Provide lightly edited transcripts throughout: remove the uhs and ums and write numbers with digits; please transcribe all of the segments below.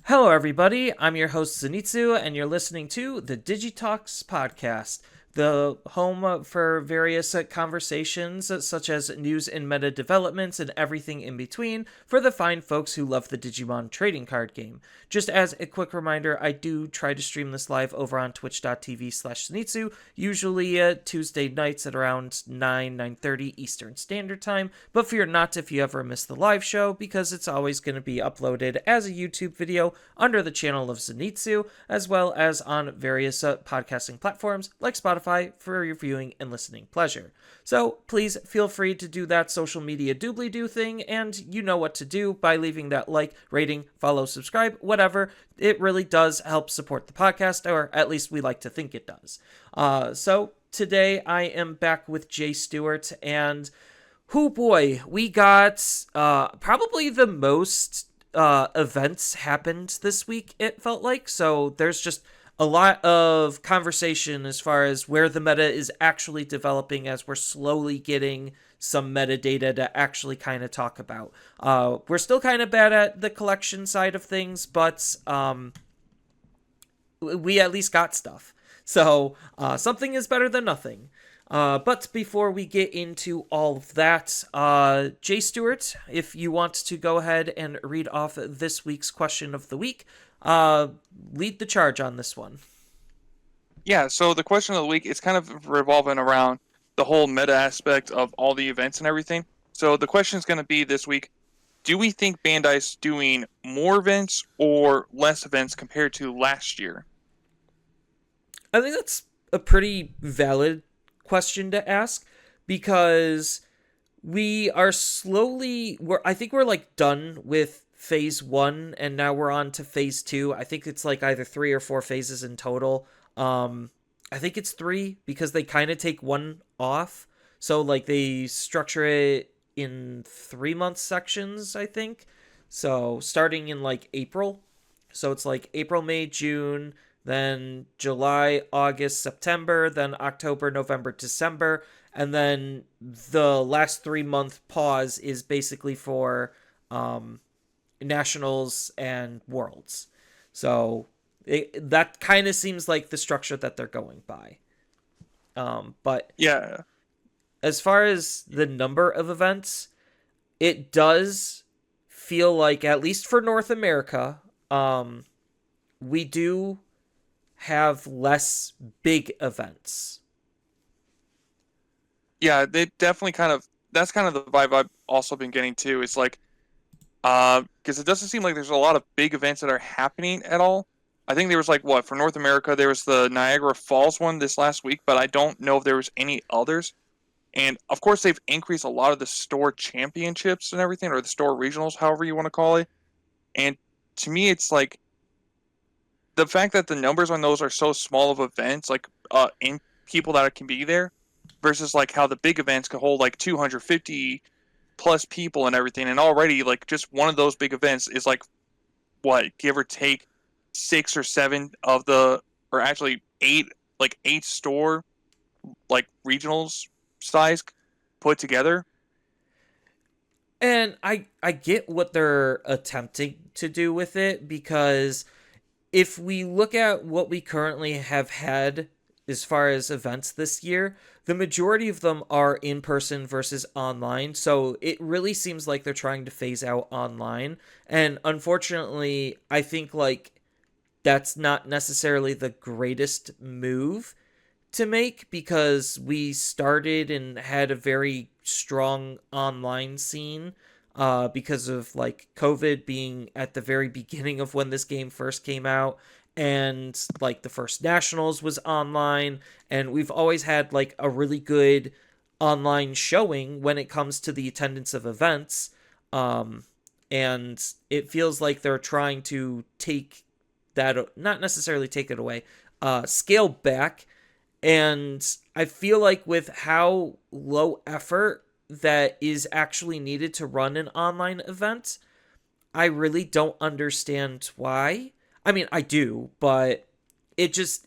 Hello, everybody. I'm your host, Zenitsu, and you're listening to the Digi Talks podcast, the home for various conversations such as news and meta developments and everything in between for the fine folks who love the Digimon trading card game. Just as a quick reminder, I do try to stream this live over on twitch.tv/Zenitsu, usually Tuesday nights at around 9:30 Eastern Standard Time, but fear not if you ever miss the live show, because it's always going to be uploaded as a YouTube video under the channel of Zenitsu, as well as on various podcasting platforms like Spotify for your viewing and listening pleasure. So please feel free to do that social media doobly-doo thing, and you know what to do by leaving that like, rating, follow, subscribe, whatever. It really does help support the podcast, or at least we like to think it does. So today I am back with Jay Stewart, and oh boy, we got probably the most events happened this week, it felt like. So there's just a lot of conversation as far as where the meta is actually developing, as we're slowly getting some metadata to actually kind of talk about. We're still kind of bad at the collection side of things, but we at least got stuff. So something is better than nothing. But before we get into all of that, Jay Stewart, if you want to go ahead and read off this week's question of the week, lead the charge on this one. Yeah, so the question of the week is kind of revolving around the whole meta aspect of all the events and everything. So the question is going to be this week, do we think Bandai's doing more events or less events compared to last year? I think that's a pretty valid question to ask, because we are slowly, I think we're like done with phase one, and now we're on to phase two. I think it's like either 3 or 4 phases in total. I think it's 3, because they kind of take one off. So like they structure it in 3-month sections, I think. So starting in like April. So it's like April, May, June, then July, August, September, then October, November, December, and then the last 3-month pause is basically for nationals and worlds. So that kind of seems like the structure that they're going by. But Yeah, as far as the number of events, it does feel like, at least for North America, we do have less big events. yeah, they definitely that's kind of the vibe I've also been getting too. It's like, because it doesn't seem like there's a lot of big events that are happening at all. I think there was like, what, for North America, there was the Niagara Falls one this last week, but I don't know if there was any others. And of course, they've increased a lot of the store championships and everything, or the store regionals, however you want to call it. And to me, it's like the fact that the numbers on those are so small of events, like in people that can be there, versus like how the big events could hold like 250 plus people and everything. And already, like, just one of those big events is like, what, give or take 6 or 7 of the, or actually 8, like 8 store, like regionals size put together. And I get what they're attempting to do with it, because if we look at what we currently have had as far as events this year, the majority of them are in person versus online. So it really seems like they're trying to phase out online. And unfortunately, I think like that's not necessarily the greatest move to make, because we started and had a very strong online scene, because of like COVID being at the very beginning of when this game first came out, and like the first nationals was online, and we've always had like a really good online showing when it comes to the attendance of events. And it feels like they're trying to take that, not necessarily take it away, scale back. And I feel like with how low effort that is actually needed to run an online event, I really don't understand why. I mean, I do, but it just,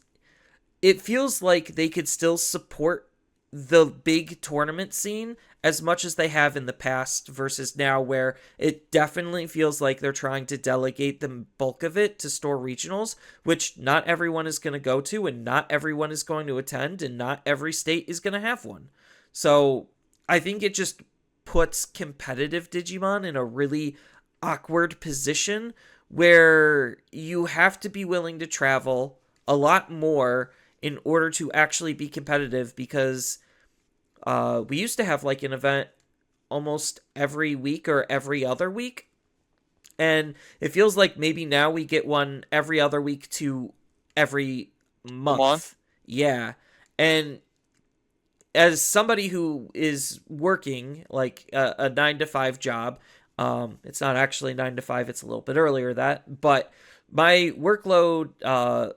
it feels like they could still support the big tournament scene as much as they have in the past versus now, where it definitely feels like they're trying to delegate the bulk of it to store regionals, which not everyone is going to go to, and not everyone is going to attend, and not every state is going to have one. So I think it just puts competitive Digimon in a really awkward position where you have to be willing to travel a lot more in order to actually be competitive, because we used to have like an event almost every week or every other week, and it feels like maybe now we get one every other week to every A month. month. Yeah. And as somebody who is working like a 9 to 5 job, it's not actually 9 to 5, it's a little bit earlier that, but my workload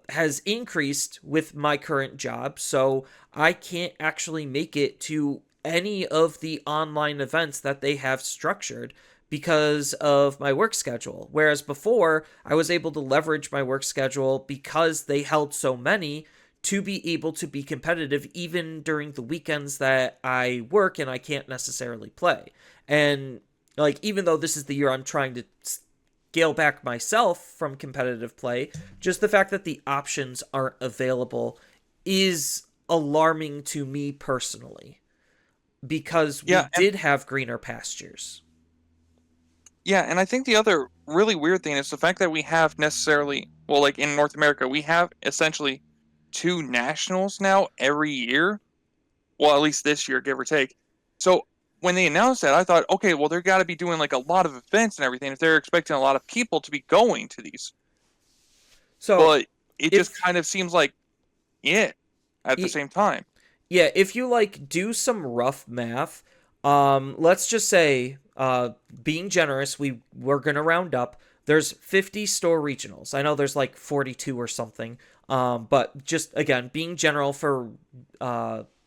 has increased with my current job, so I can't actually make it to any of the online events that they have structured because of my work schedule. Whereas before, I was able to leverage my work schedule because they held so many to be able to be competitive even during the weekends that I work and I can't necessarily play. And like, even though this is the year I'm trying to scale back myself from competitive play, just the fact that the options aren't available is alarming to me personally, because we Yeah, and did have greener pastures. I think the other really weird thing is the fact that we have necessarily, well, like in North America, we have essentially two nationals now every year. Well, at least this year, give or take. So when they announced that, I thought, okay, well, they're got to be doing like a lot of events and everything if they're expecting a lot of people to be going to these. So But it just if kind of seems like it at the same time. yeah, if you like do some rough math, let's just say, being generous, we're gonna round up. There's 50 store regionals. I know there's like 42 or something. But just again, being general for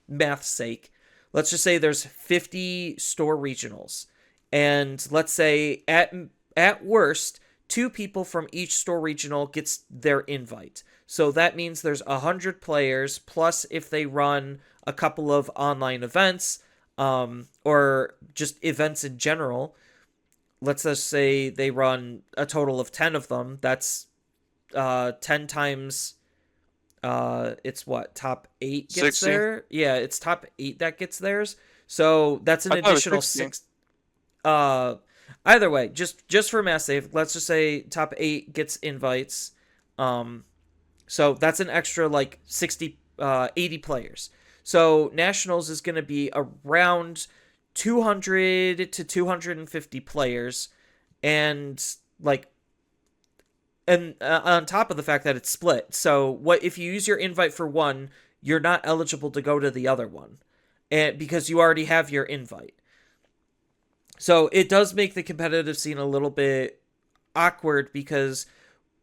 math's sake, let's just say there's 50 store regionals, and let's say at worst, 2 people from each store regional gets their invite. So that means there's 100 players, plus if they run a couple of online events, or just events in general. Let's just say they run a total of 10 of them. That's 10 times, it's what, top 8 gets 60. there? Yeah, it's top 8 that gets theirs. So that's an I thought it was additional 60. 6. Uh, Either way, just for math sake, let's just say top 8 gets invites. Um, so that's an extra like 60, 80 players. So Nationals is going to be around 200 to 250 players, and like, and on top of the fact that it's split. So what if you use your invite for one, you're not eligible to go to the other one, and because you already have your invite. So it does make the competitive scene a little bit awkward, because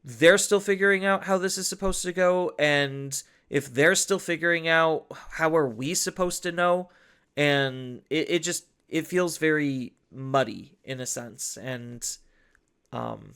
they're still figuring out how this is supposed to go, and if they're still figuring out, how are we supposed to know? And it just, it feels very muddy in a sense. And um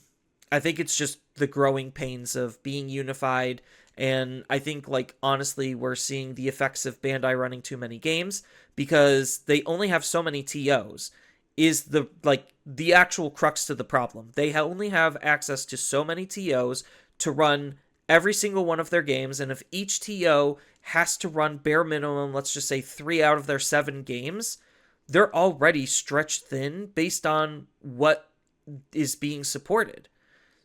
I think it's just the growing pains of being unified. And I think, like, honestly, we're seeing the effects of Bandai running too many games, because they only have so many TOs, is the, like, the actual crux to the problem. They only have access to so many TOs to run every single one of their games, and if each TO has to run bare minimum, let's just say 3 out of their 7 games, they're already stretched thin based on what is being supported.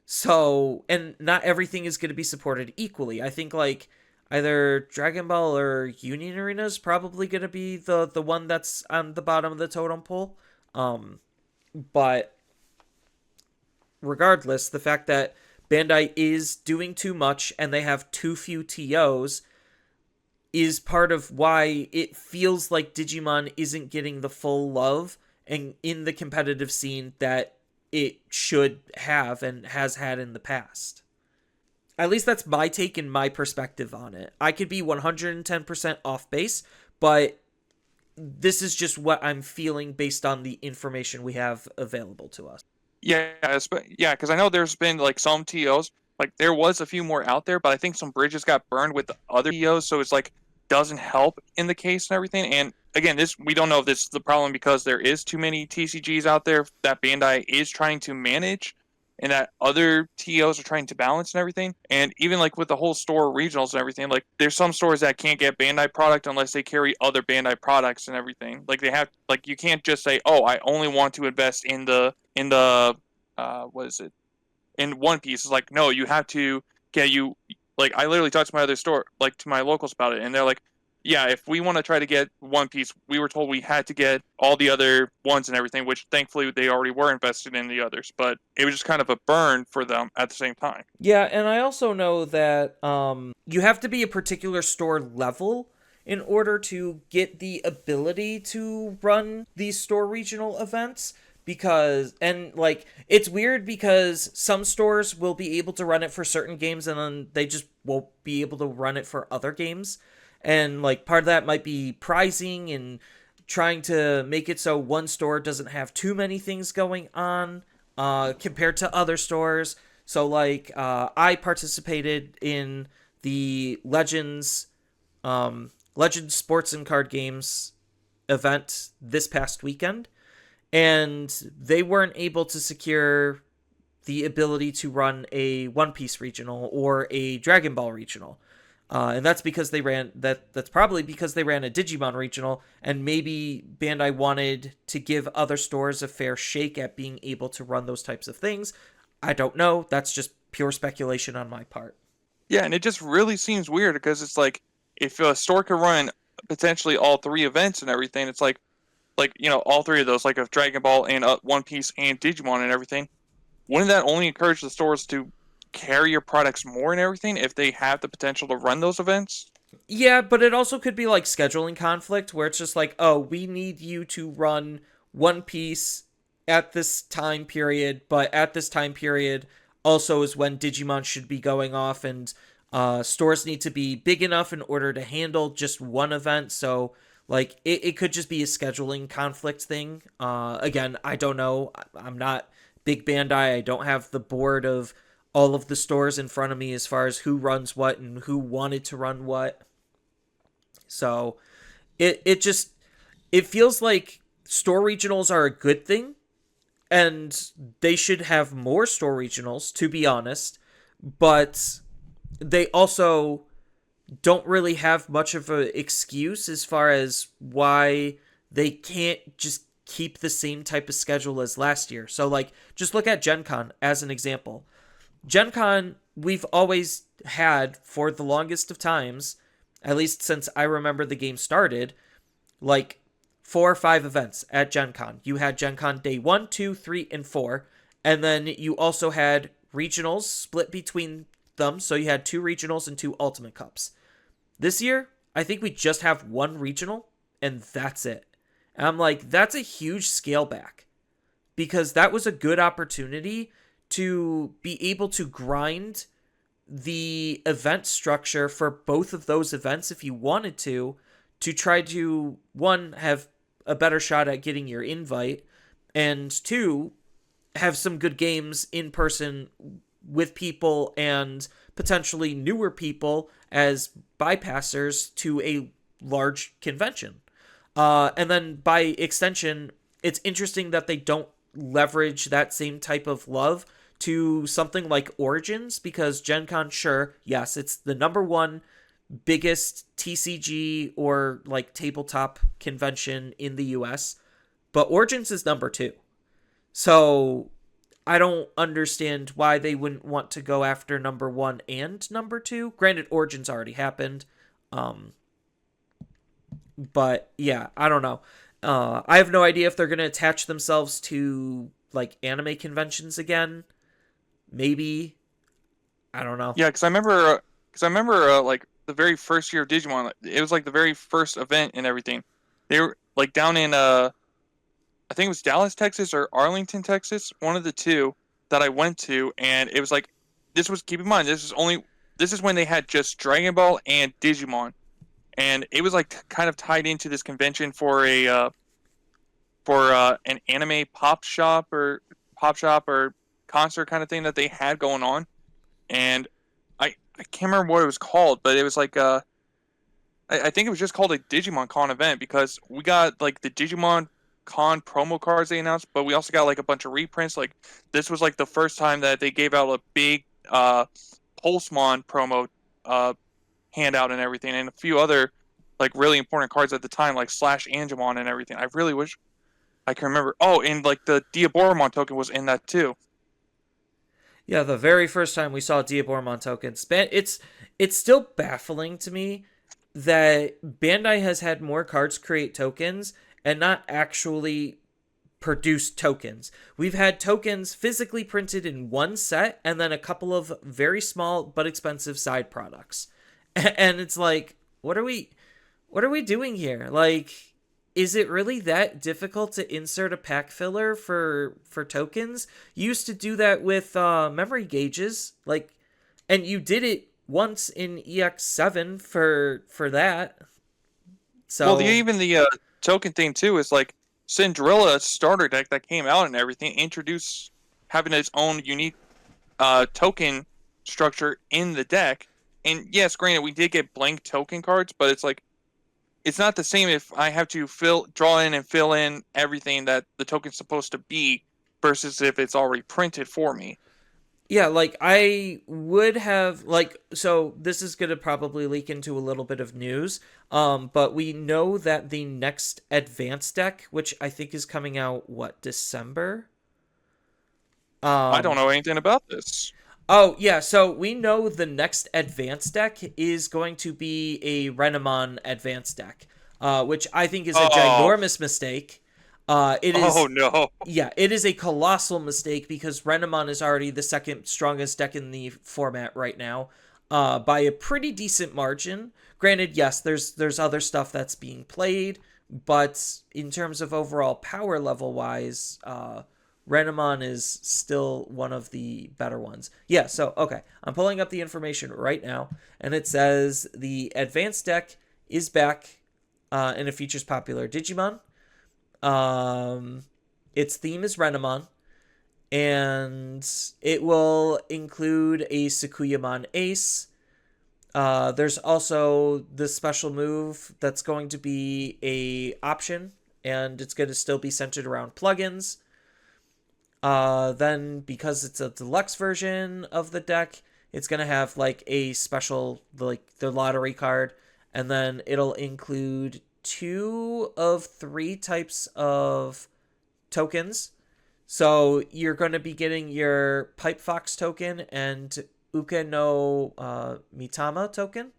So, and not everything is going to be supported equally. I think like either Dragon Ball or Union Arena is probably going to be the one that's on the bottom of the totem pole. Um, but regardless, the fact that Bandai is doing too much and they have too few TOs is part of why it feels like Digimon isn't getting the full love and in the competitive scene that it should have and has had in the past. At least that's my take and my perspective on it. I could be 110% off base, but this is just what I'm feeling based on the information we have available to us. Yeah, yeah, because I know there's been like some TOs, like there was a few more out there, but I think some bridges got burned with the other TOs, so it's like doesn't help in the case and everything. And again, this we don't know if this is the problem because there is too many TCGs out there that Bandai is trying to manage and that other TOs are trying to balance and everything. And even like with the whole store regionals and everything, like there's some stores that can't get Bandai product unless they carry other Bandai products and everything. Like they have like you can't just say, "Oh, I only want to invest in the what is it? In One Piece." It's like, "No, you have to get you like I literally talked to my other store, like to my locals about it, and they're like, yeah, if we want to try to get One Piece, we were told we had to get all the other ones and everything, which thankfully they already were invested in the others, but it was just kind of a burn for them at the same time." Yeah, and I also know that you have to be a particular store level in order to get the ability to run these store regional events because and like it's weird because some stores will be able to run it for certain games and then they just won't be able to run it for other games. And like part of that might be pricing and trying to make it so one store doesn't have too many things going on compared to other stores. So like I participated in the Legends Sports and Card Games event this past weekend, and they weren't able to secure the ability to run a One Piece regional or a Dragon Ball regional. And that's because they ran that's probably because they ran a Digimon regional, and maybe Bandai wanted to give other stores a fair shake at being able to run those types of things. I don't know. That's just pure speculation on my part. Yeah, and it just really seems weird because it's like if a store could run potentially all three events and everything, it's like all three of those, like of Dragon Ball and One Piece and Digimon and everything. Wouldn't that only encourage the stores to carry your products more and everything if they have the potential to run those events? Yeah, but it also could be like scheduling conflict where it's just like, oh, we need you to run One Piece at this time period, but at this time period also is when Digimon should be going off, and stores need to be big enough in order to handle just one event. So, like, it could just be a scheduling conflict thing. Again, I don't know. I'm not big Bandai. I don't have the board of all of the stores in front of me as far as who runs what and who wanted to run what. So it feels like store regionals are a good thing, and they should have more store regionals, to be honest, but they also don't really have much of an excuse as far as why they can't just keep the same type of schedule as last year. So like just look at Gen Con as an example. Gen Con, we've always had for the longest of times, at least since I remember the game started, like 4 or 5 events at Gen Con. You had Gen Con day 1, 2, 3, and 4, and then you also had regionals split between them, so you had 2 regionals and 2 Ultimate Cups. This year, I think we just have 1 regional, and that's it. And I'm like, that's a huge scale back because that was a good opportunity to be able to grind the event structure for both of those events if you wanted to try to, one, have a better shot at getting your invite, and two, have some good games in person with people and potentially newer people as bypassers to a large convention. And then by extension, it's interesting that they don't leverage that same type of love to something like Origins, because Gen Con, sure, yes, it's the number one biggest TCG or like tabletop convention in the US, but Origins is number 2. So I don't understand why they wouldn't want to go after number 1 and number 2. Granted, Origins already happened. But yeah, I don't know. I have no idea if they're going to attach themselves to like anime conventions again. Maybe. I don't know. Yeah, because I remember like the very first year of Digimon, it was like the very first event and everything. They were like down in I think it was Dallas, Texas or Arlington, Texas, one of the two that I went to, and it was like this was keep in mind this is when they had just Dragon Ball and Digimon, and it was like kind of tied into this convention for a an anime pop shop or concert kind of thing that they had going on, and I can't remember what it was called, but it was like I think it was just called a Digimon Con event because we got like the Digimon Con promo cards they announced, but we also got like a bunch of reprints. Like this was like the first time that they gave out a big Pulsemon promo uh handout and everything, and a few other like really important cards at the time, like Slash Angemon and everything. I really wish I can remember. Oh, and like the Diaboromon token was in that too. Yeah, the very first time we saw Diaboromon tokens, it's still baffling to me that Bandai has had more cards create tokens and not actually produce tokens. We've had tokens physically printed in one set and then a couple of very small but expensive side products. And it's like, what are we doing here? Like, is it really that difficult to insert a pack filler for tokens? You used to do that with memory gauges, like, and you did it once in EX7 for that. Well, So even the token thing too is like Cinderella starter deck that came out and everything introduced having its own unique token structure in the deck. And yes, granted, we did get blank token cards, but it's like it's not the same if I have to draw in and fill in everything that the token's supposed to be versus if it's already printed for me. yeah, like I would have like so this is gonna probably leak into a little bit of news. But we know that the next advanced deck, which I think is coming out what, December? I don't Um know anything about this. oh yeah, so we know the next advanced deck is going to be a Renamon advanced deck. Which I think is a Oh, ginormous mistake. It oh is no. Yeah, it is a colossal mistake because Renamon is already the second strongest deck in the format right now, by a pretty decent margin. Granted, yes, there's other stuff that's being played, but in terms of overall power level wise, Renamon is still one of the better ones. Yeah, so okay, I'm pulling up the information right now, and it says the advanced deck is back, and it features popular Digimon. Um, its theme is Renamon, and it will include a Sakuyamon Ace. There's also the special move that's going to be a option, and it's going to still be centered around plugins. Then because it's a deluxe version of the deck, it's gonna have like a special like the lottery card, and then it'll include two of three types of tokens. So you're going to be getting your Pipe Fox token and Uke no Mitama token.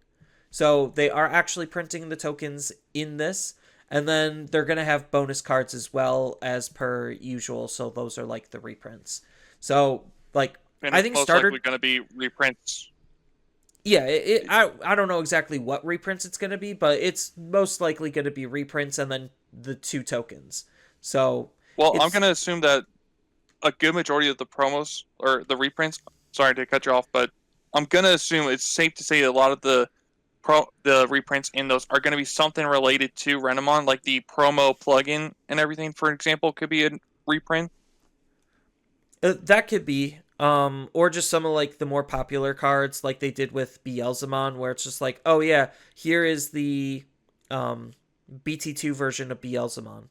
So they are actually printing the tokens in this. And then they're going to have bonus cards as well as per usual. So those are like the reprints. So, like, And I it's think most likely starter. going to be reprints. Yeah, I don't know exactly what reprints it's going to be, but it's most likely going to be reprints and then the two tokens. So Well, I'm it's going to assume that a good majority of the promos or the reprints, sorry to cut you off, but I'm going to assume it's safe to say that a lot of the reprints in those are going to be something related to Renamon, like the promo plugin and everything, for example, could be a reprint. That could be. Or just some of like the more popular cards, like they did with Beelzemon, where it's just like, oh yeah, here is the um BT2 version of Beelzemon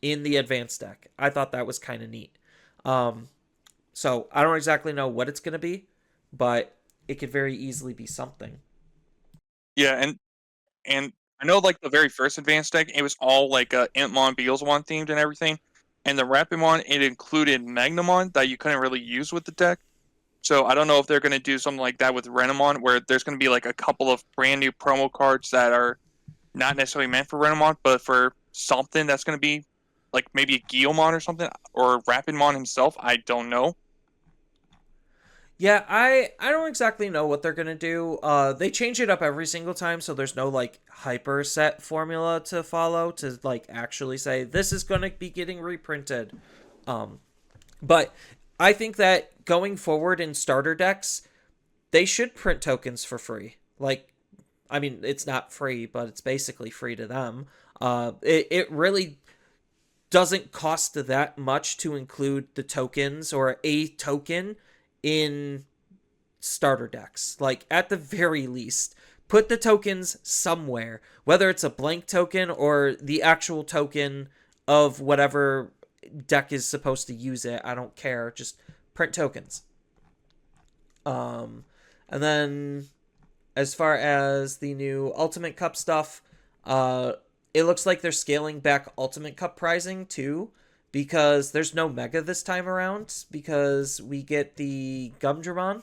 in the advanced deck. I thought that was kind of neat. Um, so I don't exactly know what it's gonna be, but it could very easily be something. Yeah, and I know like the very first advanced deck, it was all like Entmon, Beelzemon themed and everything. And the Rapidmon, it included Magnamon that you couldn't really use with the deck. So I don't know if they're going to do something like that with Renamon, where there's going to be like a couple of brand new promo cards that are not necessarily meant for Renamon, but for something that's going to be like maybe a Guilmon or something, or Rapidmon himself. I don't know. Yeah, I don't exactly know what they're gonna do. They change it up every single time, so there's no like hyper set formula to follow to like actually say this is gonna be getting reprinted. Um, but I think that going forward in starter decks, they should print tokens for free. Like, I mean, it's not free, but it's basically free to them. It really doesn't cost that much to include the tokens or a token in starter decks. Like, at the very least, put the tokens somewhere, whether it's a blank token or the actual token of whatever deck is supposed to use it. I don't care. Just print tokens. Um, and then as far as the new Ultimate Cup stuff, uh, it looks like they're scaling back Ultimate Cup pricing too, because there's no Mega this time around, because we get the Gumdramon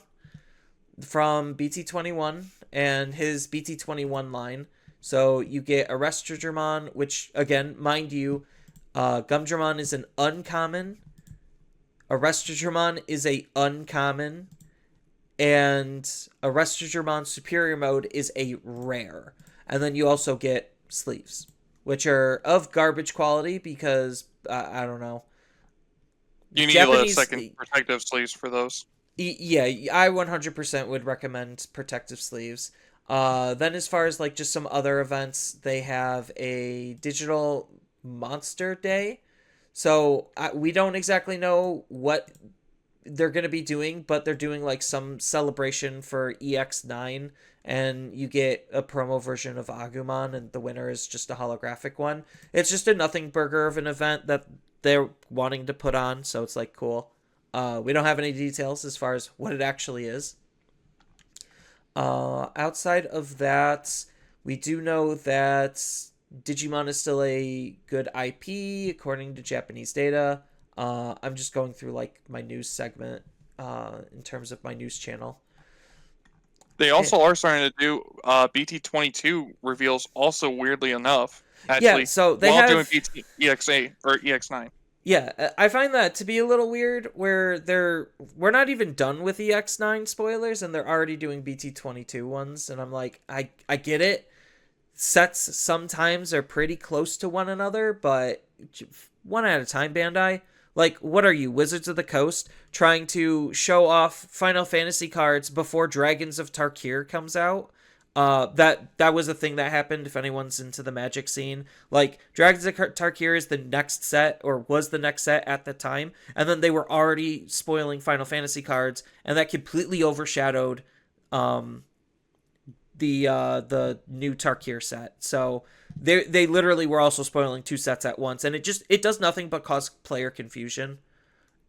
from BT21 and his BT21 line. So you get a Restridramon, which, again, mind you, Gumdramon is an uncommon. A Restridramon is a uncommon. And a Restridramon Superior Mode is a rare. And then you also get sleeves, which are of garbage quality because, I don't know. You need a Japanese, second protective sleeves for those. yeah, I 100% would recommend protective sleeves. Then as far as like just some other events, they have a digital monster day. So we don't exactly know what they're going to be doing, but they're doing like some celebration for EX9, and you get a promo version of Agumon, and the winner is just a holographic one. It's just a nothing burger of an event that they're wanting to put on, so it's like cool. We don't have any details as far as what it actually is. Outside of that, we do know that Digimon is still a good IP according to Japanese data. I'm just going through like my news segment in terms of my news channel. They also are starting to do BT22 reveals. Also, weirdly enough, Yeah, actually, so they while have doing BT EXA or EX9. Yeah, I find that to be a little weird where we're not even done with EX9 spoilers and they're already doing BT22 ones, and I'm like, I get it. Sets sometimes are pretty close to one another, but one at a time, Bandai. Like, what are you, Wizards of the Coast, trying to show off Final Fantasy cards before Dragons of Tarkir comes out? That was a thing that happened. If anyone's into the Magic scene, like Dragons of Tarkir is the next set, or was the next set at the time, and then they were already spoiling Final Fantasy cards, and that completely overshadowed um, the new Tarkir set. So they literally were also spoiling two sets at once, and it does nothing but cause player confusion,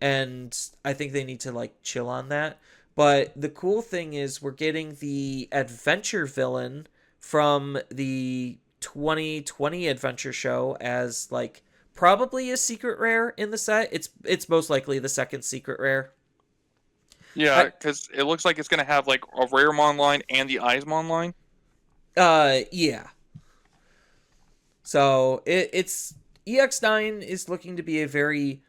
and I think they need to like chill on that. But the cool thing is we're getting the adventure villain from the 2020 adventure show as like probably a secret rare in the set. It's most likely the second secret rare. Yeah, I, because it looks like it's gonna have like a Raremon line and the Eismon line. yeah. So it's EX9 is looking to be a very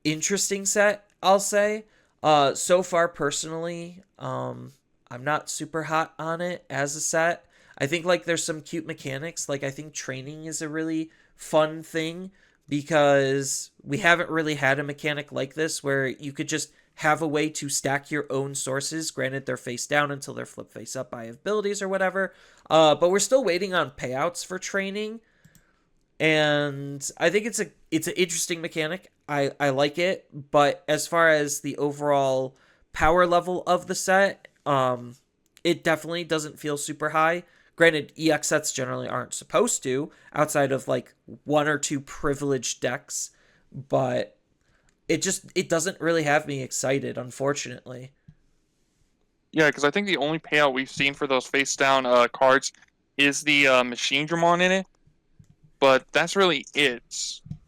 interesting set, I'll say. So far, personally, I'm not super hot on it as a set. I think like there's some cute mechanics. Like I think training is a really fun thing because we haven't really had a mechanic like this where you could just have a way to stack your own sources. Granted, they're face down until they're flip face up by abilities or whatever. But we're still waiting on payouts for training, and I think it's an interesting mechanic. I like it, but as far as the overall power level of the set, it definitely doesn't feel super high. Granted, EX sets generally aren't supposed to, outside of like one or two privileged decks, but it doesn't really have me excited, unfortunately. Yeah, because I think the only payout we've seen for those face down cards is the Machine Dramon in it, but that's really it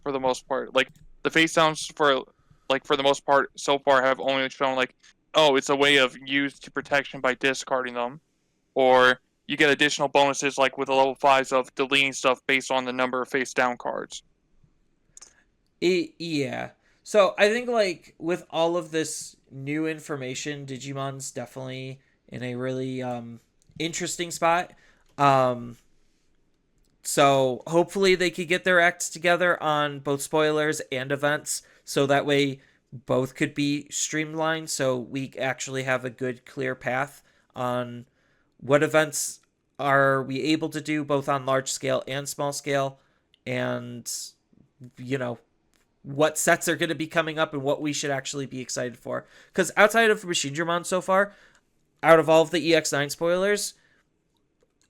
for the most part. Like the face downs for the most part so far have only shown like, oh, it's a way of use to protection by discarding them, or you get additional bonuses like with the level 5s of deleting stuff based on the number of face down cards. Yeah. So I think like with all of this new information, Digimon's definitely in a really interesting spot. Um so hopefully they could get their acts together on both spoilers and events so that way both could be streamlined so we actually have a good clear path on what events are we able to do both on large scale and small scale, and you know what sets are going to be coming up and what we should actually be excited for. Because outside of Machine Dramon so far, out of all of the EX9 spoilers,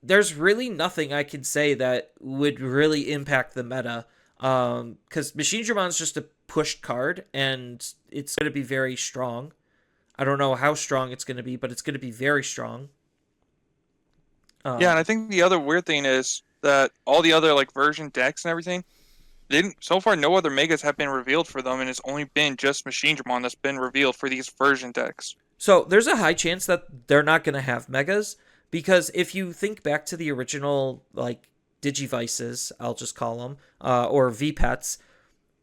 there's really nothing I can say that would really impact the meta. Because Machine Dramon's just a pushed card, and it's going to be very strong. I don't know how strong it's going to be, but it's going to be very strong. Yeah, and I Um, think the other weird thing is that all the other like version decks and everything, they didn't so far no other megas have been revealed for them, and it's only been just Machine Dramon that's been revealed for these version decks. so there's a high chance that they're not going to have megas because if you think back to the original like Digivices, I'll just call them, or VPETs,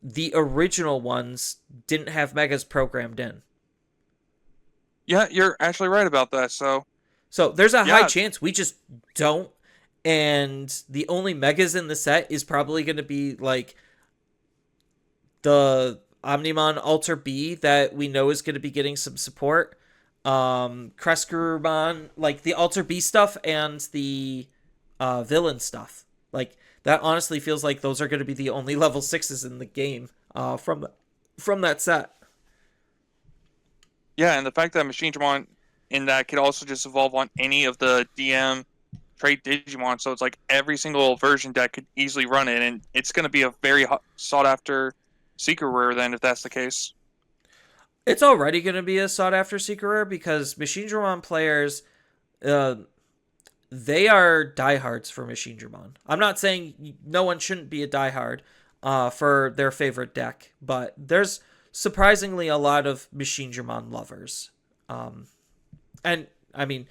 the original ones didn't have megas programmed in. Yeah, you're actually right about that. So So there's a high yeah, chance we just don't. And the only megas in the set is probably going to be like the Omnimon Alter B that we know is going to be getting some support. Kreskurumon, like the Alter B stuff and the villain stuff. Like that honestly feels like those are going to be the only level sixes in the game from that set. yeah, and the fact that Machine Dramon in that could also just evolve on any of the DM trade Digimon, so it's like every single version deck could easily run it, and it's going to be a very sought after secret rare then if that's the case. It's already going to be a sought after secret rare because Machine Dramon players, uh, they are diehards for Machine Dramon. I'm not saying no one shouldn't be a diehard for their favorite deck, but there's surprisingly a lot of Machine Dramon lovers. Um, and I mean,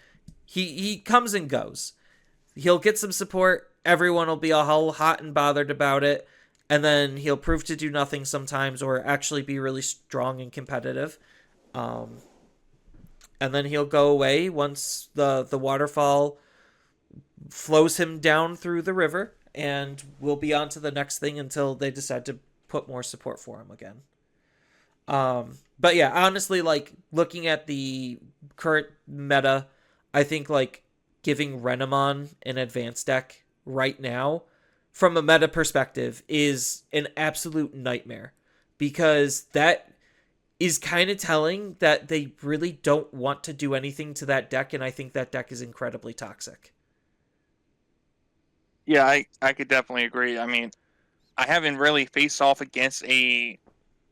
he comes and goes. He'll get some support. Everyone will be all hot and bothered about it. And then he'll prove to do nothing sometimes or actually be really strong and competitive. Um, and then he'll go away once the waterfall flows him down through the river. And we'll be on to the next thing until they decide to put more support for him again. But yeah, honestly, like looking at the current meta, I think like giving Renamon an advanced deck right now from a meta perspective is an absolute nightmare because that is kind of telling that they really don't want to do anything to that deck, and I think that deck is incredibly toxic. Yeah, I could definitely agree. I mean, I haven't really faced off against a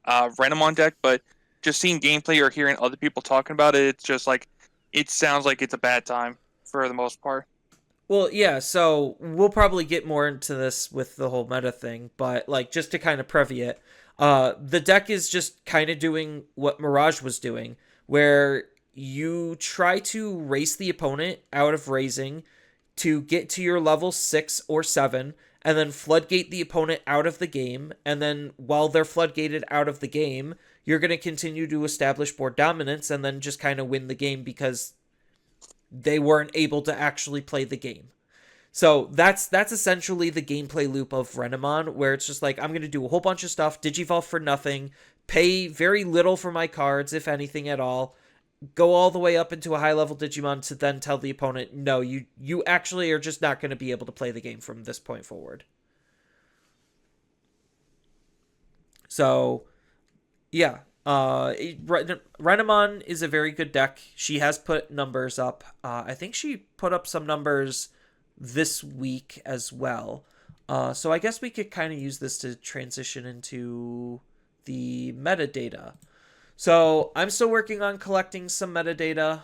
Renamon deck, but just seeing gameplay or hearing other people talking about it, it's just like it sounds like it's a bad time for the most part. Well, yeah, so we'll probably get more into this with the whole meta thing, but like just to kind of preview it, the deck is just kind of doing what Mirage was doing, where you try to race the opponent out of raising to get to your level 6 or 7, and then floodgate the opponent out of the game, and then while they're floodgated out of the game, you're going to continue to establish board dominance and then just kind of win the game because they weren't able to actually play the game. So that's essentially the gameplay loop of Renamon, where it's just like I'm gonna do a whole bunch of stuff, digivolve for nothing, pay very little for my cards, if anything at all, go all the way up into a high level Digimon to then tell the opponent, no, you actually are just not gonna be able to play the game from this point forward. So yeah, Renamon is a very good deck. She has put numbers up. I think she put up some numbers this week as well. So I guess we could kind of use this to transition into the metadata. So I'm still working on collecting some metadata.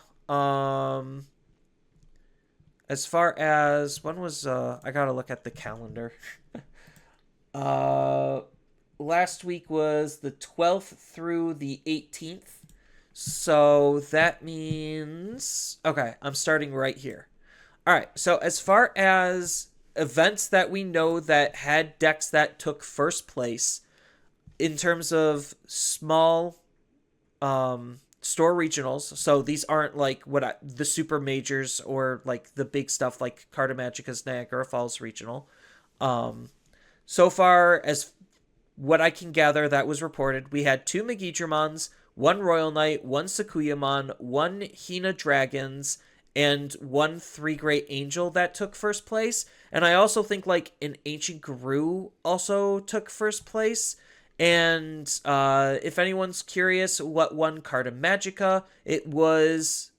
As far as when was I gotta look at the calendar. uh, Last week was the 12th through the 18th. So that means okay, I'm starting right here. All right. So as far as events that we know that had decks that took first place in terms of small store regionals, so these aren't like the super majors or like the big stuff like Carta Magica's Niagara Falls regional. Um, so far as what I can gather that was reported, we had two Megidramons, one Royal Knight, one Sakuyamon, one Hina Dragons, and one Three Great Angel that took first place. And I also think like an Ancient Guru also took first place. And if anyone's curious what won Carta Magica, it was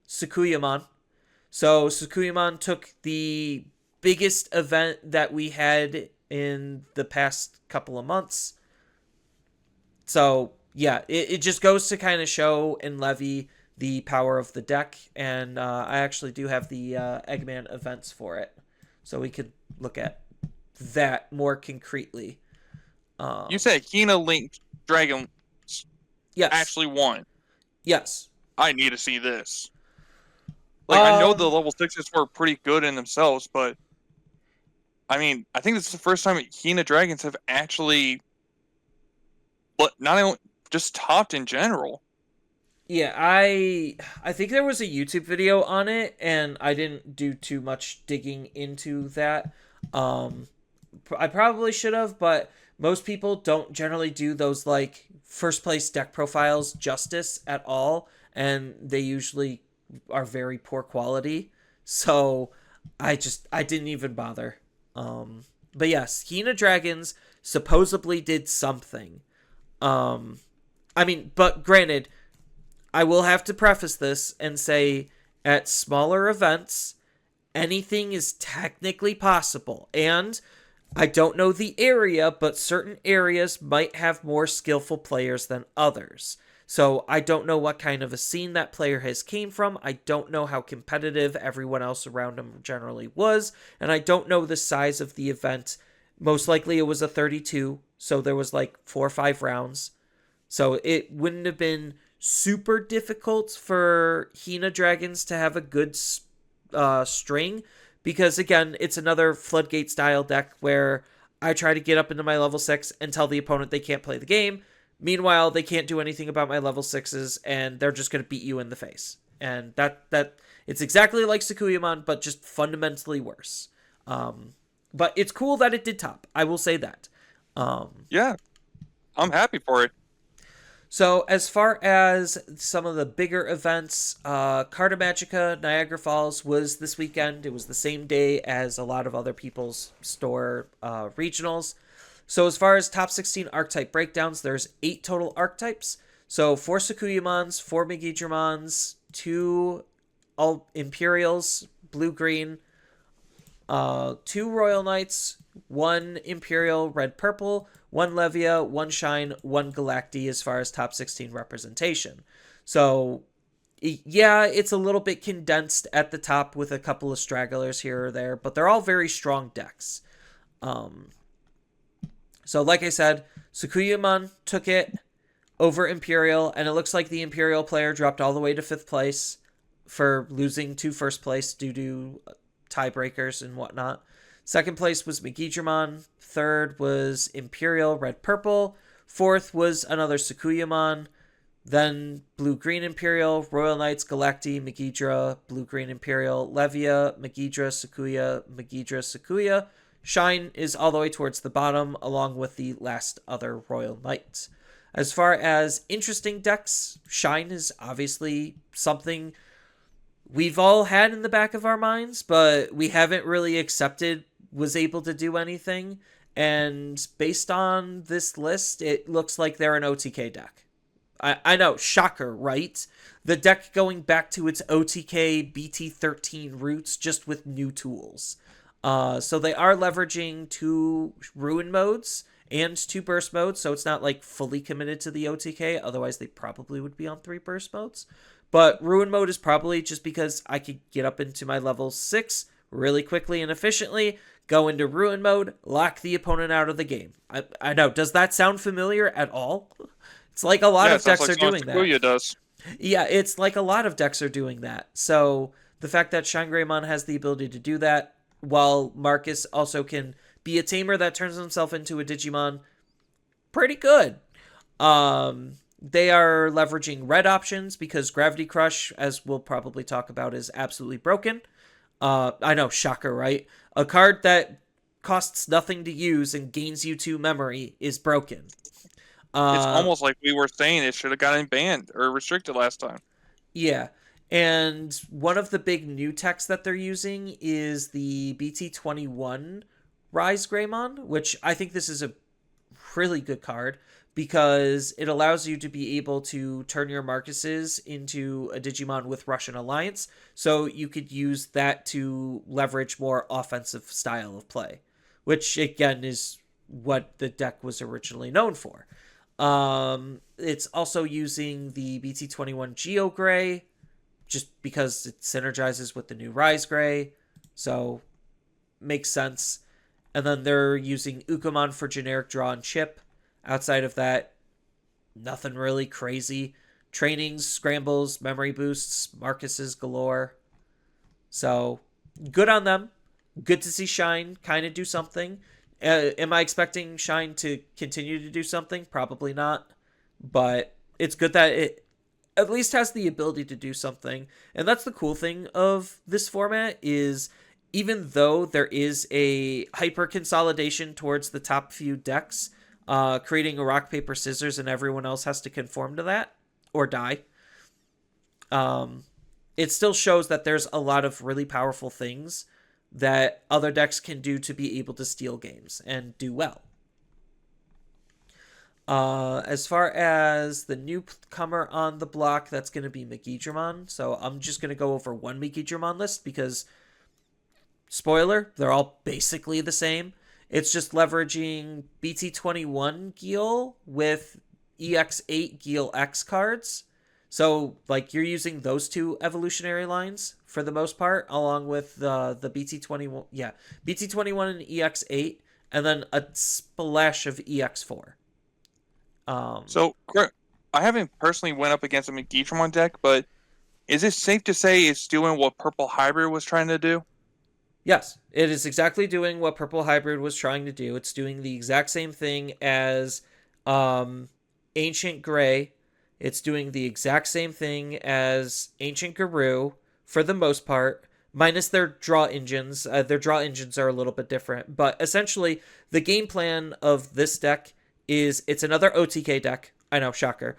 Sakuyamon. So Sukuyamon took the biggest event that we had in the past couple of months. So yeah, it just goes to kind of show and levy the power of the deck, and I actually do have the Eggman events for it, so we could look at that more concretely. You Um, said Hina Link Dragon yes, actually won. yes. I need to see this. Like, I know Um, the level 6s were pretty good in themselves, but I mean, I think this is the first time Hina Dragons have actually, but not only just topped in general. yeah, I think there was a YouTube video on it, and I didn't do too much digging into that. Um, I probably should have, but most people don't generally do those like first place deck profiles justice at all, and they usually are very poor quality. So I didn't even bother. But yes, Hina Dragons supposedly did something. Um, I mean, but granted, I will have to preface this and say at smaller events, anything is technically possible. And I don't know the area, but certain areas might have more skillful players than others. So I don't know what kind of a scene that player has came from. I don't know how competitive everyone else around him generally was, and I don't know the size of the event. Most likely it was a 32, so there was like 4 or 5 rounds. So it wouldn't have been super difficult for Hina Dragons to have a good string, because again, it's another floodgate style deck where I try to get up into my level 6 and tell the opponent they can't play the game. Meanwhile, they can't do anything about my level 6s, and they're just going to beat you in the face. And that it's exactly like Sakuyamon, but just fundamentally worse. But it's cool that it did top. I will say that. Yeah, I'm happy for it. So as far as some of the bigger events, Carta Magica Niagara Falls was this weekend. It was the same day as a lot of other people's store regionals. So as far as top 16 archetype breakdowns, there's 8 total archetypes. So 4 Sakuyamons, 4 Megidramons, 2 all Imperials, blue green, 2 Royal Knights, 1 Imperial, red purple, 1 Levia, 1 Shine, 1 Galacti as far as top 16 representation. So, yeah, it's a little bit condensed at the top with a couple of stragglers here or there, but they're all very strong decks. Um, so, like I said, Sukuyamon took it over Imperial, and it looks like the Imperial player dropped all the way to 5th place for losing to first place due to tiebreakers and whatnot. Second place was Megidramon. Third was Imperial Red Purple. Fourth was another Sakuyamon. Then Blue Green Imperial, Royal Knights, Galacti, Megidra, Blue Green Imperial, Levia, Megidra, Sakuya, Megidra, Sakuya. Shine is all the way towards the bottom, along with the last other Royal Knights. As far as interesting decks, Shine is obviously something we've all had in the back of our minds, but we haven't really accepted was able to do anything. And based on this list, it looks like they're an OTK deck. I know, shocker, right? The deck going back to its OTK BT13 roots, just with new tools. So they are leveraging 2 ruin modes and 2 burst modes, so it's not like fully committed to the OTK. Otherwise, they probably would be on 3 burst modes. But ruin mode is probably just because I could get up into my level 6 really quickly and efficiently, go into ruin mode, lock the opponent out of the game. I know, does that sound familiar at all? It's like a lot Yeah, of it sounds decks like are Sonic doing that. Sakuya does. Yeah, it's like a lot of decks are doing that. So the fact that Shangreymon has the ability to do that, while Marcus also can be a tamer that turns himself into a Digimon, pretty good. They are leveraging red options because Gravity Crush, as we'll probably talk about, is absolutely broken. I know, shocker, right? A card that costs nothing to use and gains you 2 memory is broken. It's Uh, almost like we were saying it should have gotten banned or restricted last time. yeah. And one of the big new techs that they're using is the BT21 Rise Greymon, which I think this is a really good card because it allows you to be able to turn your Marcuses into a Digimon with Russian Alliance, so you could use that to leverage more offensive style of play, which again is what the deck was originally known for. It's also using the BT21 Geo Gray, just because it synergizes with the new Rise Gray, so makes sense. And then they're using Ukamon for generic draw and chip. Outside of that, nothing really crazy. Trainings, scrambles, memory boosts, Marcuses galore. So good on them. Good to see Shine kind of do something. Am I expecting Shine to continue to do something? Probably not. But it's good that it at least has the ability to do something. And that's the cool thing of this format is even though there is a hyper consolidation towards the top few decks, creating a rock, paper, scissors, and everyone else has to conform to that or die. It still shows that there's a lot of really powerful things that other decks can do to be able to steal games and do well. As far as the newcomer on the block, that's going to be Megidramon. So I'm just going to go over one Megidramon list because, spoiler, they're all basically the same. It's just leveraging BT21 Gil with EX8 Gil X cards. So, like, you're using those two evolutionary lines for the most part, along with the BT21, BT21 and EX8, and then a splash of EX4. So I haven't personally went up against a Megidramon deck, but is it safe to say it's doing what Purple Hybrid was trying to do? Yes, it is exactly doing what Purple Hybrid was trying to do. It's doing the exact same thing as Ancient Gray. It's doing the exact same thing as Ancient Guru for the most part, minus their draw engines. Their draw engines are a little bit different, but essentially the game plan of this deck is it's another OTK deck. I know, shocker.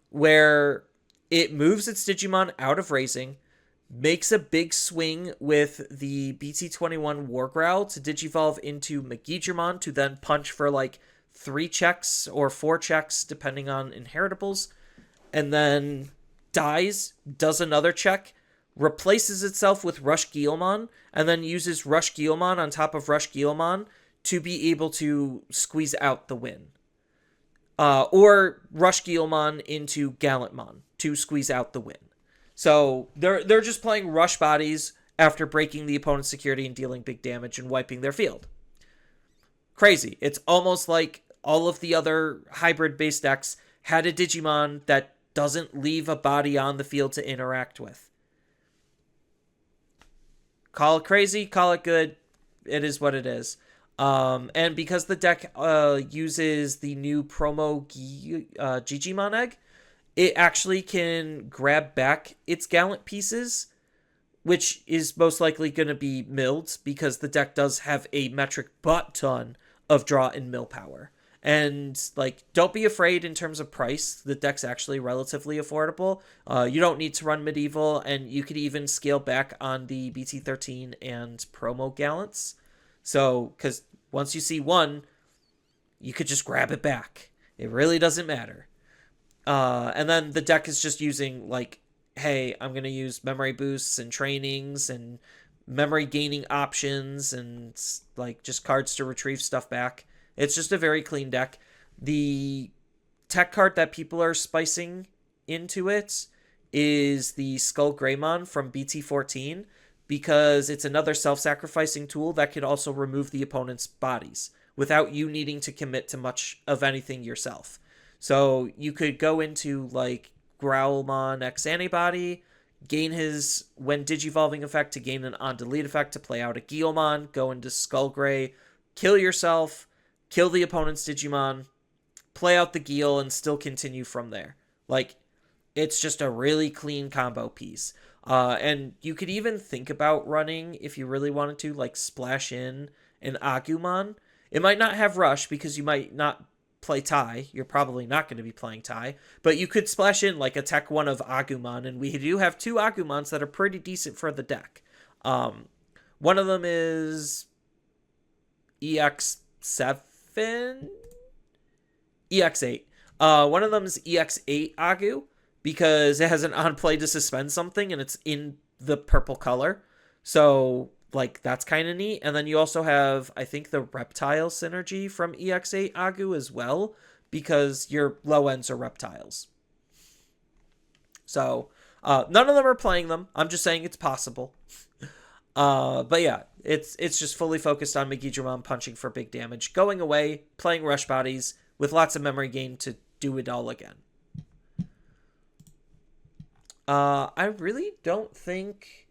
Where it moves its Digimon out of raising, makes a big swing with the BT21 War Growl to digivolve into Megidramon to then punch for like 3 checks or 4 checks depending on inheritables, and then dies, does another check, replaces itself with Rush Guilmon, and then uses Rush Guilmon on top of Rush Guilmon to be able to squeeze out the win. Or Rush Guilmon into Gallantmon to squeeze out the win. So they're just playing rush bodies after breaking the opponent's security and dealing big damage and wiping their field. Crazy. It's almost like all of the other hybrid-based decks had a Digimon that doesn't leave a body on the field to interact with. Call it crazy, call it good. It is what it is. And because the deck uses the new promo Gigimon egg, it actually can grab back its Gallant pieces, which is most likely going to be milled because the deck does have a metric butt ton of draw and mill power. And, like, don't be afraid in terms of price. The deck's actually relatively affordable. You don't need to run Medieval, and you could even scale back on the BT13 and promo Gallants. So, because once you see one, you could just grab it back. It really doesn't matter. And then the deck is just using, like, hey, I'm going to use memory boosts and trainings and memory gaining options and, like, just cards to retrieve stuff back. It's just a very clean deck. The tech card that people are spicing into it is the Skull Greymon from BT14 because it's another self-sacrificing tool that could also remove the opponent's bodies without you needing to commit to much of anything yourself. So you could go into, like, Growlmon X Antibody, gain his when digivolving effect to gain an on-delete effect to play out a Guilmon, go into Skullgray, kill yourself, kill the opponent's Digimon, play out the Gil, and still continue from there. Like, it's just a really clean combo piece. And you could even think about running, if you really wanted to, like, splash in an Agumon. It might not have Rush because you might not play Tai. You're probably not going to be playing Tai. But you could splash in, like, a Tech 1 of Agumon, and we do have 2 Agumons that are pretty decent for the deck. One of them is EX7? EX8. One of them is EX8 Agu because it has an on play to suspend something and it's in the purple color. So like that's kind of neat. And then you also have I think the reptile synergy from EX8 Agu as well because your low ends are reptiles. So none of them are playing them. I'm just saying it's possible. But yeah, it's just fully focused on Megidramon punching for big damage, going away, playing rush bodies with lots of memory gain to do it all again. I really don't think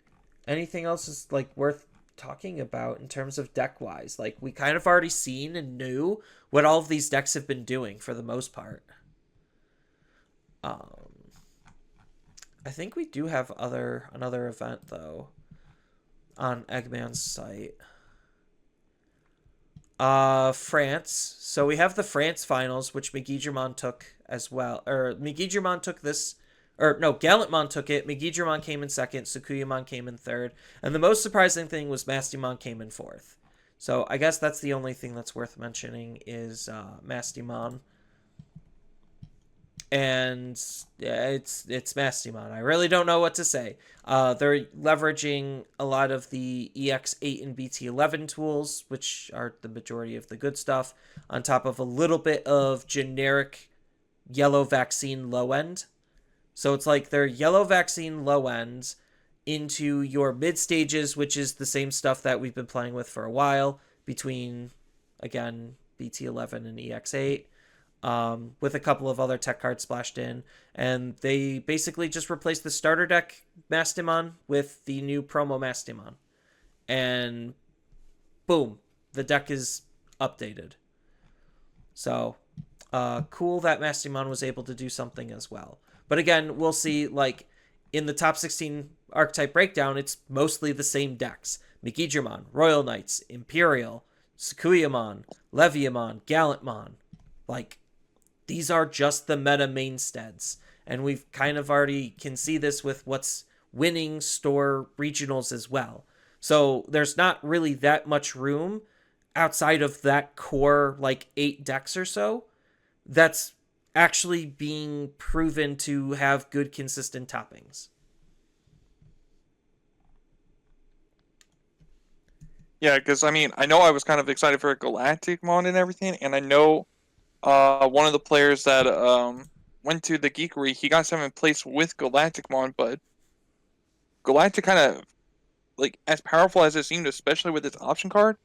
anything else is like worth talking about in terms of deck wise. Like we kind of already seen and knew what all of these decks have been doing for the most part. Um, I think we do have another event though on Eggman's site. France. So we have the France finals, which Megidramon took as well. Or Megidramon took this. Or no, Gallantmon took it. Megidramon came in second. Sukuyamon came in third. And the most surprising thing was Mastymon came in fourth. So I guess that's the only thing that's worth mentioning is Mastymon. And yeah, it's Mastymon. I really don't know what to say. They're leveraging a lot of the EX8 and BT11 tools, which are the majority of the good stuff, on top of a little bit of generic yellow vaccine low end. So it's like their yellow vaccine low end into your mid stages, which is the same stuff that we've been playing with for a while between, again, BT11 and EX8. With a couple of other tech cards splashed in. And they basically just replaced the starter deck Mastimon with the new promo Mastimon. And boom, the deck is updated. So, cool that Mastimon was able to do something as well. But again, we'll see, like, in the top 16 archetype breakdown, it's mostly the same decks. Megidramon, Royal Knights, Imperial, Sukuyamon, Leviamon, Gallantmon. Like, these are just the meta mainsteads. And we've kind of already can see this with what's winning store regionals as well. So there's not really that much room outside of that core, like 8 decks or so, that's actually being proven to have good, consistent toppings. Yeah, because I mean, I know I was kind of excited for a Galacticmon and everything, and I know one of the players that went to the Geekery, he got 7th place with Galacticmon, but Galactic kind of, like, as powerful as it seemed, especially with its option card,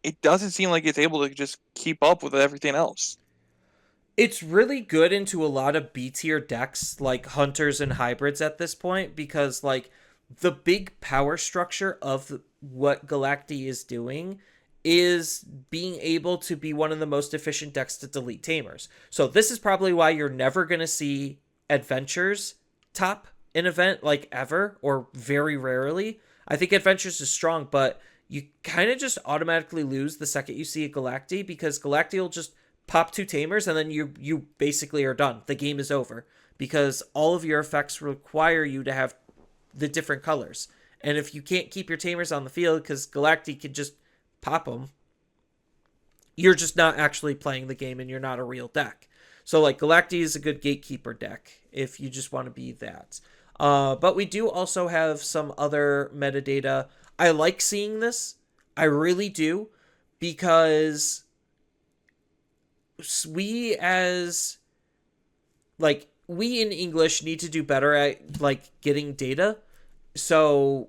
it doesn't seem like it's able to just keep up with everything else. It's really good into a lot of B tier decks like hunters and hybrids at this point because like the big power structure of what Galacti is doing is being able to be one of the most efficient decks to delete tamers. So this is probably why you're never going to see adventures top an event like ever or very rarely. I think adventures is strong, but you kind of just automatically lose the second you see a Galacti because Galacti will just pop 2 tamers and then you basically are done. The game is over because all of your effects require you to have the different colors. And if you can't keep your tamers on the field because Galacti can just pop them, you're just not actually playing the game and you're not a real deck. So like Galacti is a good gatekeeper deck if you just want to be that. But we do also have some other metadata. I like seeing this. I really do because we as like we in English need to do better at like getting data. So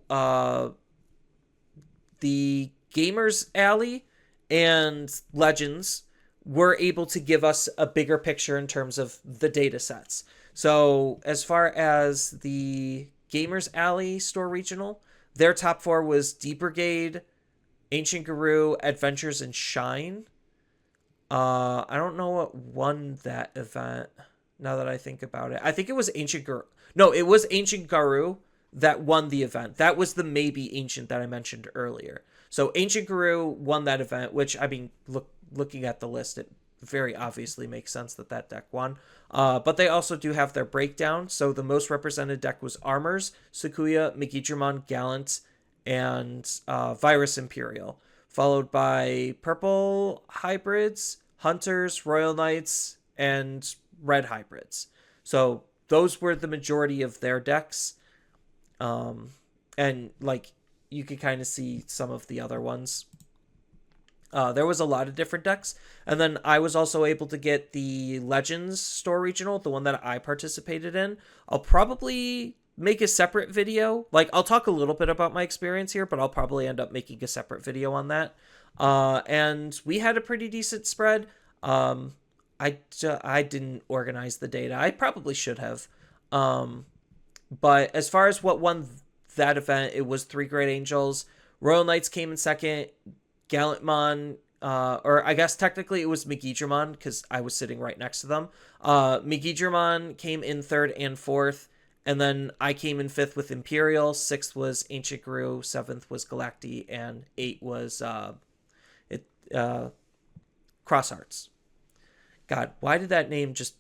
the Gamers Alley and Legends were able to give us a bigger picture in terms of the data sets. So as far as the Gamers Alley store regional, their top 4 was Deep Brigade, Ancient Guru, Adventures, and Shine. I don't know what won that event. Now that I think about it, I think it was Ancient Guru. No, it was Ancient Guru that won the event. That was the maybe Ancient that I mentioned earlier. So Ancient Guru won that event, which I mean, looking at the list, it very obviously makes sense that that deck won. But they also do have their breakdown. So the most represented deck was Armors, Sakuya, Megidramon, Gallant, and Virus Imperial, followed by Purple Hybrids, Hunters, Royal Knights, and red hybrids. So those were the majority of their decks. Um, and like you could kind of see some of the other ones. There was a lot of different decks, and then I was also able to get the Legends Store Regional, the one that I participated in. I'll probably make a separate video. Like I'll talk a little bit about my experience here, but I'll probably end up making a separate video on that. And we had a pretty decent spread. I didn't organize the data. I probably should have. But as far as what won that event, it was Three Great Angels. Royal Knights came in second. Gallantmon, or I guess technically it was Megidramon because I was sitting right next to them. Megidramon came in third and fourth, and then I came in fifth with Imperial. Sixth was Ancient Gru. Seventh was Galacti, and eight was Cross Hearts. God, why did that name just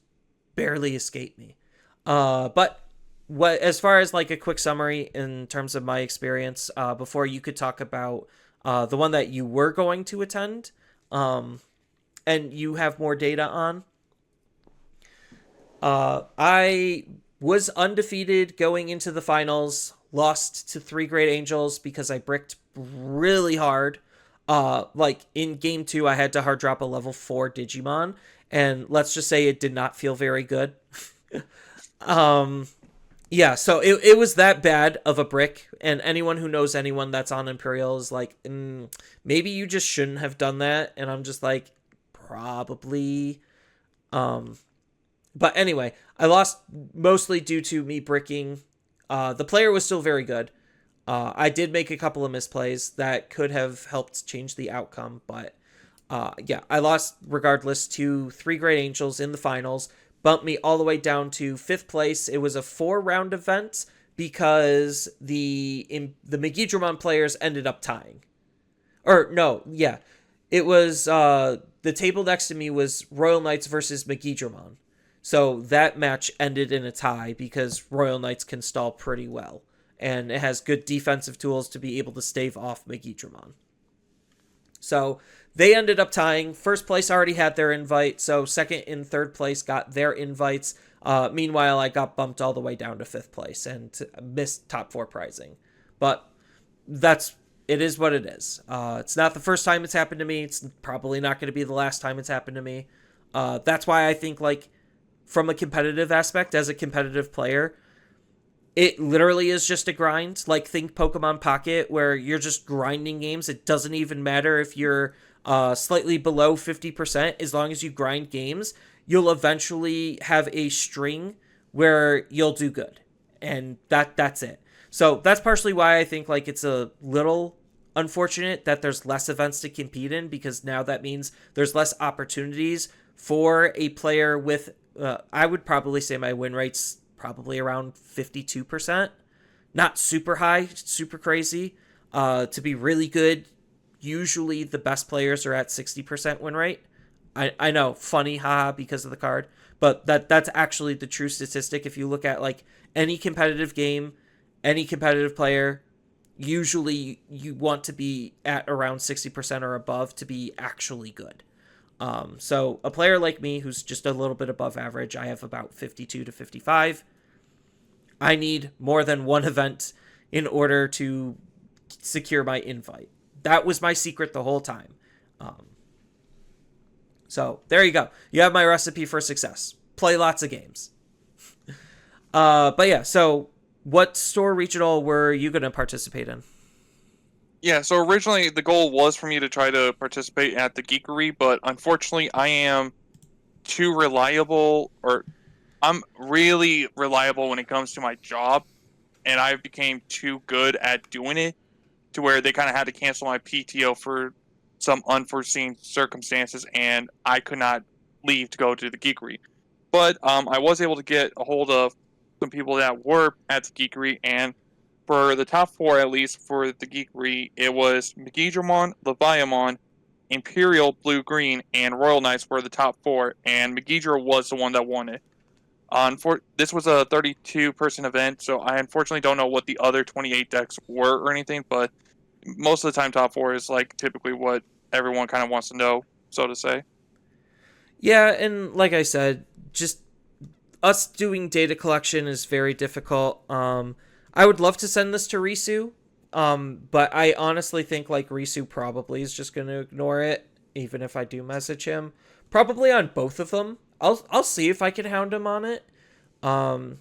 barely escape me? But what as far as like a quick summary in terms of my experience, before you could talk about the one that you were going to attend, and you have more data on. I was undefeated going into the finals, lost to Three Great Angels because I bricked really hard. Like in game 2, I had to hard drop a level 4 Digimon, and let's just say it did not feel very good. um, yeah, so it was that bad of a brick, and anyone who knows anyone that's on Imperial is like, maybe you just shouldn't have done that, and I'm just like, probably. But anyway, I lost mostly due to me bricking. The player was still very good. I did make a couple of misplays that could have helped change the outcome, but yeah, I lost regardless to Three Great Angels in the finals. Bumped me all the way down to fifth place. It was a 4-round event because the Megidramon players ended up tying. Or no, yeah, it was the table next to me was Royal Knights versus Megidramon. So that match ended in a tie because Royal Knights can stall pretty well, and it has good defensive tools to be able to stave off Megidramon. So they ended up tying. First place already had their invite, so second and third place got their invites. Meanwhile, I got bumped all the way down to fifth place and missed top 4 prizing. But it is what it is. It's not the first time it's happened to me. It's probably not going to be the last time it's happened to me. That's why I think, like, from a competitive aspect, as a competitive player, it literally is just a grind. Like, think Pokemon Pocket, where you're just grinding games. It doesn't even matter if you're slightly below 50%. As long as you grind games, you'll eventually have a string where you'll do good. And that's it. So that's partially why I think, like, it's a little unfortunate that there's less events to compete in, because now that means there's less opportunities for a player with, I would probably say my win rate's probably around 52%. Not super high, super crazy. To be really good, usually the best players are at 60% win rate. I know, funny, haha, because of the card, but that's actually the true statistic. If you look at, like, any competitive game, any competitive player, usually you want to be at around 60% or above to be actually good. So a player like me who's just a little bit above average, I have about 52 to 55. I need more than one event in order to secure my invite. That was my secret the whole time. So there you go. You have my recipe for success. Play lots of games. But yeah, so what store regional were you going to participate in? Yeah, so originally the goal was for me to try to participate at the Geekery, but unfortunately I am too reliable, or I'm really reliable when it comes to my job, and I became too good at doing it to where they kind of had to cancel my PTO for some unforeseen circumstances, and I could not leave to go to the Geekery. But I was able to get a hold of some people that were at the Geekery, and for the top 4, at least for the Geekery, it was Megidramon, Leviamon, Imperial, Blue Green, and Royal Knights were the top 4, and Megidra was the one that won it. This was a 32-person event, so I unfortunately don't know what the other 28 decks were or anything, but most of the time top 4 is like typically what everyone kind of wants to know, so to say. Yeah, and like I said, just us doing data collection is very difficult. I would love to send this to Risu, but I honestly think like Risu probably is just gonna ignore it, even if I do message him. Probably on both of them. I'll see if I can hound him on it. Um,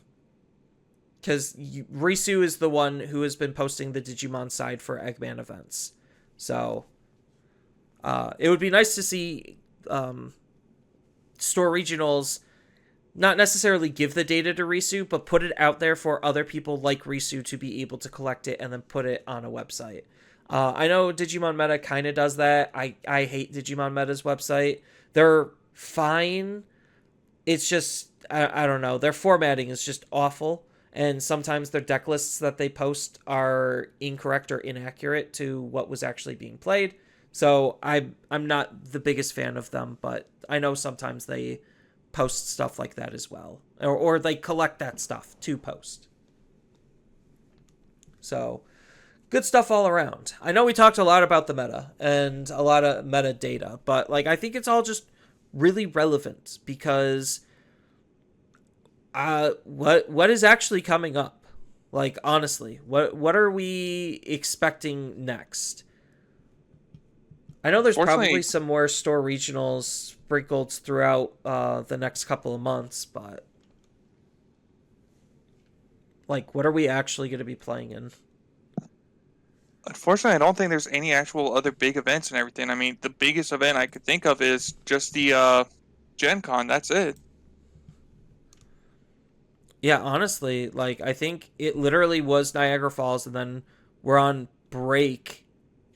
because Risu is the one who has been posting the Digimon side for Eggman events. So it would be nice to see store regionals not necessarily give the data to Risu, but put it out there for other people like Risu to be able to collect it and then put it on a website. I know Digimon Meta kind of does that. I hate Digimon Meta's website. They're fine. It's just, I don't know. Their formatting is just awful. And sometimes their deck lists that they post are incorrect or inaccurate to what was actually being played. So I'm not the biggest fan of them, but I know sometimes they post stuff like that as well, or they collect that stuff to post. So good stuff all around. I know we talked a lot about the meta and a lot of metadata, but like I think it's all just really relevant because what is actually coming up? Like honestly, what are we expecting next? I know there's probably Fortunately, some more store regionals sprinkled throughout the next couple of months, but like, what are we actually going to be playing in? unfortunately, I don't think there's any actual other big events and everything. I mean, the biggest event I could think of is just the Gen Con. That's it. Yeah, honestly, like I think it literally was Niagara Falls, and then we're on break,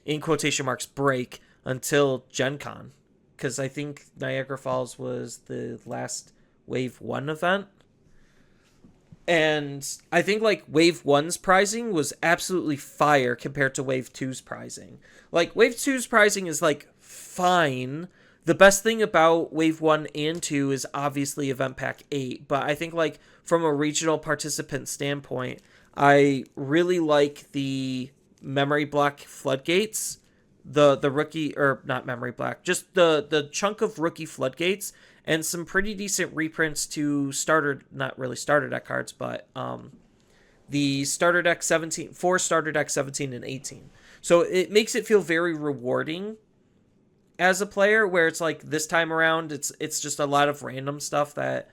in quotation marks, break until Gen Con, because I think Niagara Falls was the last Wave One event. And I think like Wave One's pricing was absolutely fire compared to Wave Two's pricing. Like Wave Two's pricing is like fine. The best thing about Wave One and Two is obviously Event Pack 8, but I think like from a regional participant standpoint, I really like the Memory Block Floodgates, the rookie, or not Memory Block, just the chunk of rookie Floodgates, and some pretty decent reprints to starter, not really starter deck cards, but the starter deck 17, for starter deck 17 and 18. So it makes it feel very rewarding as a player, where it's like this time around it's just a lot of random stuff that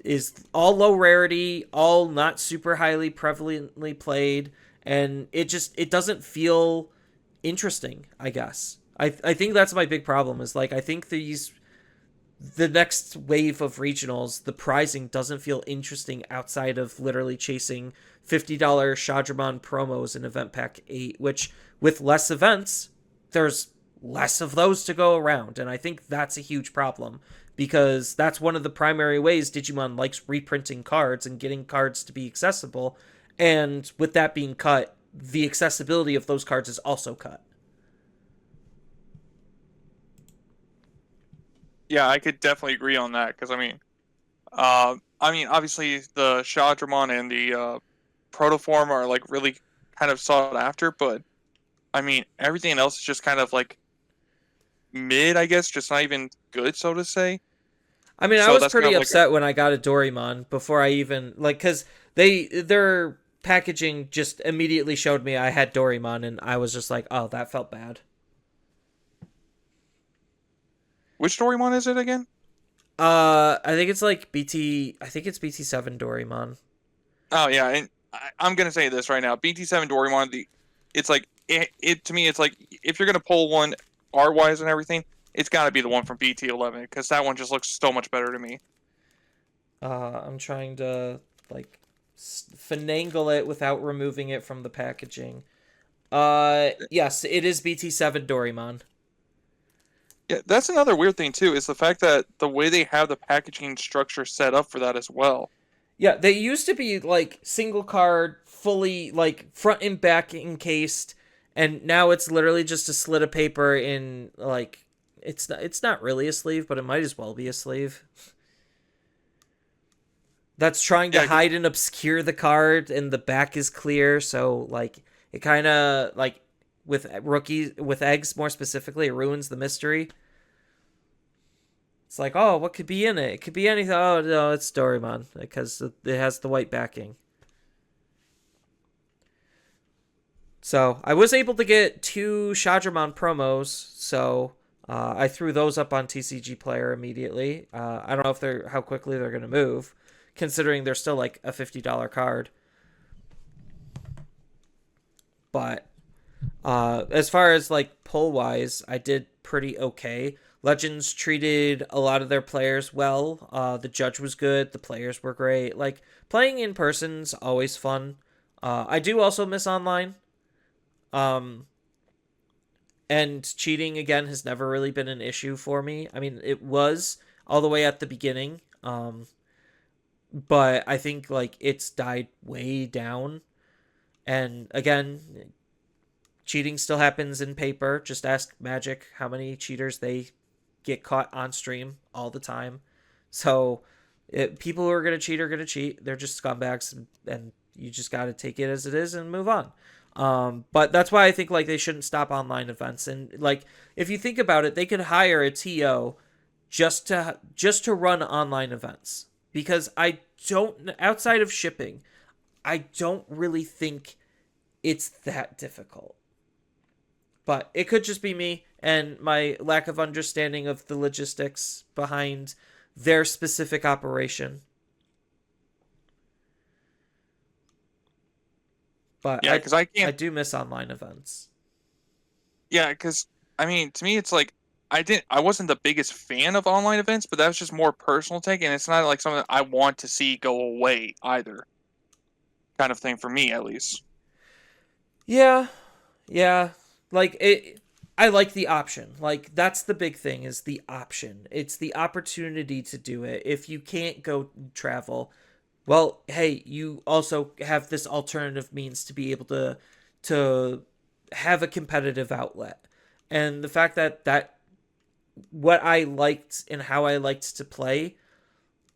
is all low rarity, all not super highly prevalently played, and it doesn't feel interesting, I guess. I think that's my big problem is like I think the next wave of regionals, the pricing doesn't feel interesting outside of literally chasing $50 Shadramon promos in Event Pack 8, which with less events, there's less of those to go around. And I think that's a huge problem because that's one of the primary ways Digimon likes reprinting cards and getting cards to be accessible. And with that being cut, the accessibility of those cards is also cut. Yeah, I could definitely agree on that because I mean, obviously the Shadramon and the Protoform are like really kind of sought after, but I mean, everything else is just kind of like mid, I guess, just not even good, so to say. I mean, I So was that's kind pretty of like upset when I got a Dorimon before I even like because their packaging just immediately showed me I had Dorimon, and I was just like, oh, that felt bad. which Doraemon is it again? I think it's like BT. I think it's BT7 Dorimon. Oh yeah, and I'm gonna say this right now. BT7 Doraemon, it's like it to me. It's like if you're gonna pull one art wise and everything, it's got to be the one from BT11 because that one just looks so much better to me. I'm trying to like finagle it without removing it from the packaging. Yes, it is BT7 Dorimon. Yeah, that's another weird thing too, is the fact that the way they have the packaging structure set up for that as well. Yeah, they used to be like single card, fully like front and back encased, and now it's literally just a slit of paper in like it's not really a sleeve, but it might as well be a sleeve. That's trying to Yeah, hide and obscure the card, and the back is clear, so like it kind of like with rookies with eggs more specifically, it ruins the mystery. It's like, oh, what could be in it? It could be anything. Oh no, it's Storyman because it has the white backing. So I was able to get two Shadramon promos, so I threw those up on TCG Player immediately. I don't know if they're how quickly they're gonna move, considering they're still like a $50 card. But as far as like pull wise, I did pretty okay. Legends treated a lot of their players well. The judge was good. The players were great. Like playing in person's always fun. I do also miss online. Um, and cheating again has never really been an issue for me. I mean, it was all the way at the beginning. But I think like it's died way down. And again, cheating still happens in paper. Just ask Magic how many cheaters they get caught on stream all the time. So people who are going to cheat are going to cheat. They're just scumbags, and you just got to take it as it is and move on. But that's why I think like they shouldn't stop online events. And like if you think about it, they could hire a TO just to run online events because I don't outside of shipping, I don't really think it's that difficult. But it could just be me and my lack of understanding of the logistics behind their specific operation. But Yeah, I because I I can't. do miss online events. Yeah, because I mean, to me, it's like I wasn't the biggest fan of online events, but that was just more personal take, and it's not like something that I want to see go away either. Kind of thing for me, at least. Yeah, yeah. Like it I like the option. Like that's the big thing is the option. It's the opportunity to do it. If you can't go travel, well, hey, you also have this alternative means to be able to have a competitive outlet. And the fact that what I liked and how I liked to play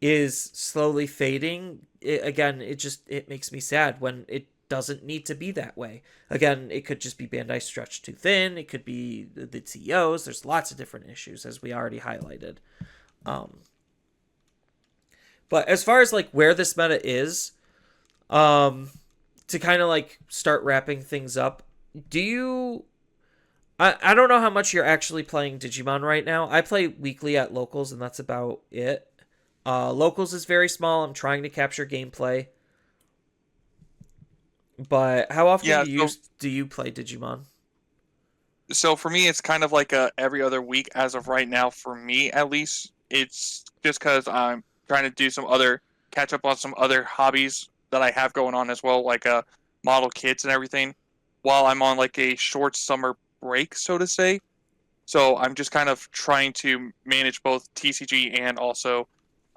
is slowly fading. Again, it makes me sad when it doesn't need to be that way. Again, it could just be Bandai stretched too thin. It could be the TOs. There's lots of different issues as we already highlighted. Um, but as far as like where this meta is, um, to kind of like start wrapping things up, do you? I don't know how much you're actually playing Digimon right now. I play weekly at locals, and that's about it. Locals is very small. I'm trying to capture gameplay. But how often Yeah, do you play Digimon? so for me, it's kind of like a every other week as of right now. For me, at least, it's just because I'm trying to do some other catch up on some other hobbies that I have going on as well, like model kits and everything, while I'm on like a short summer break, so to say. So I'm just kind of trying to manage both TCG and also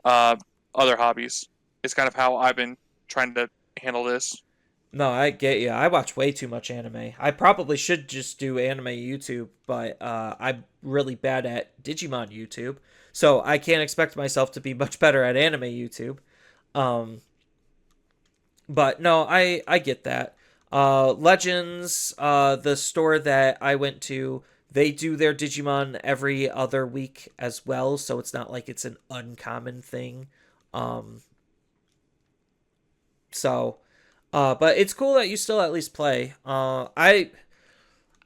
uh, other hobbies. It's kind of how I've been trying to handle this. No, I get you. I watch way too much anime. I probably should just do anime YouTube, but I'm really bad at Digimon YouTube, so I can't expect myself to be much better at anime YouTube. Um, but no, I get that. Legends, the store that I went to, they do their Digimon every other week as well, so it's not like it's an uncommon thing. Um, so, but it's cool that you still at least play. I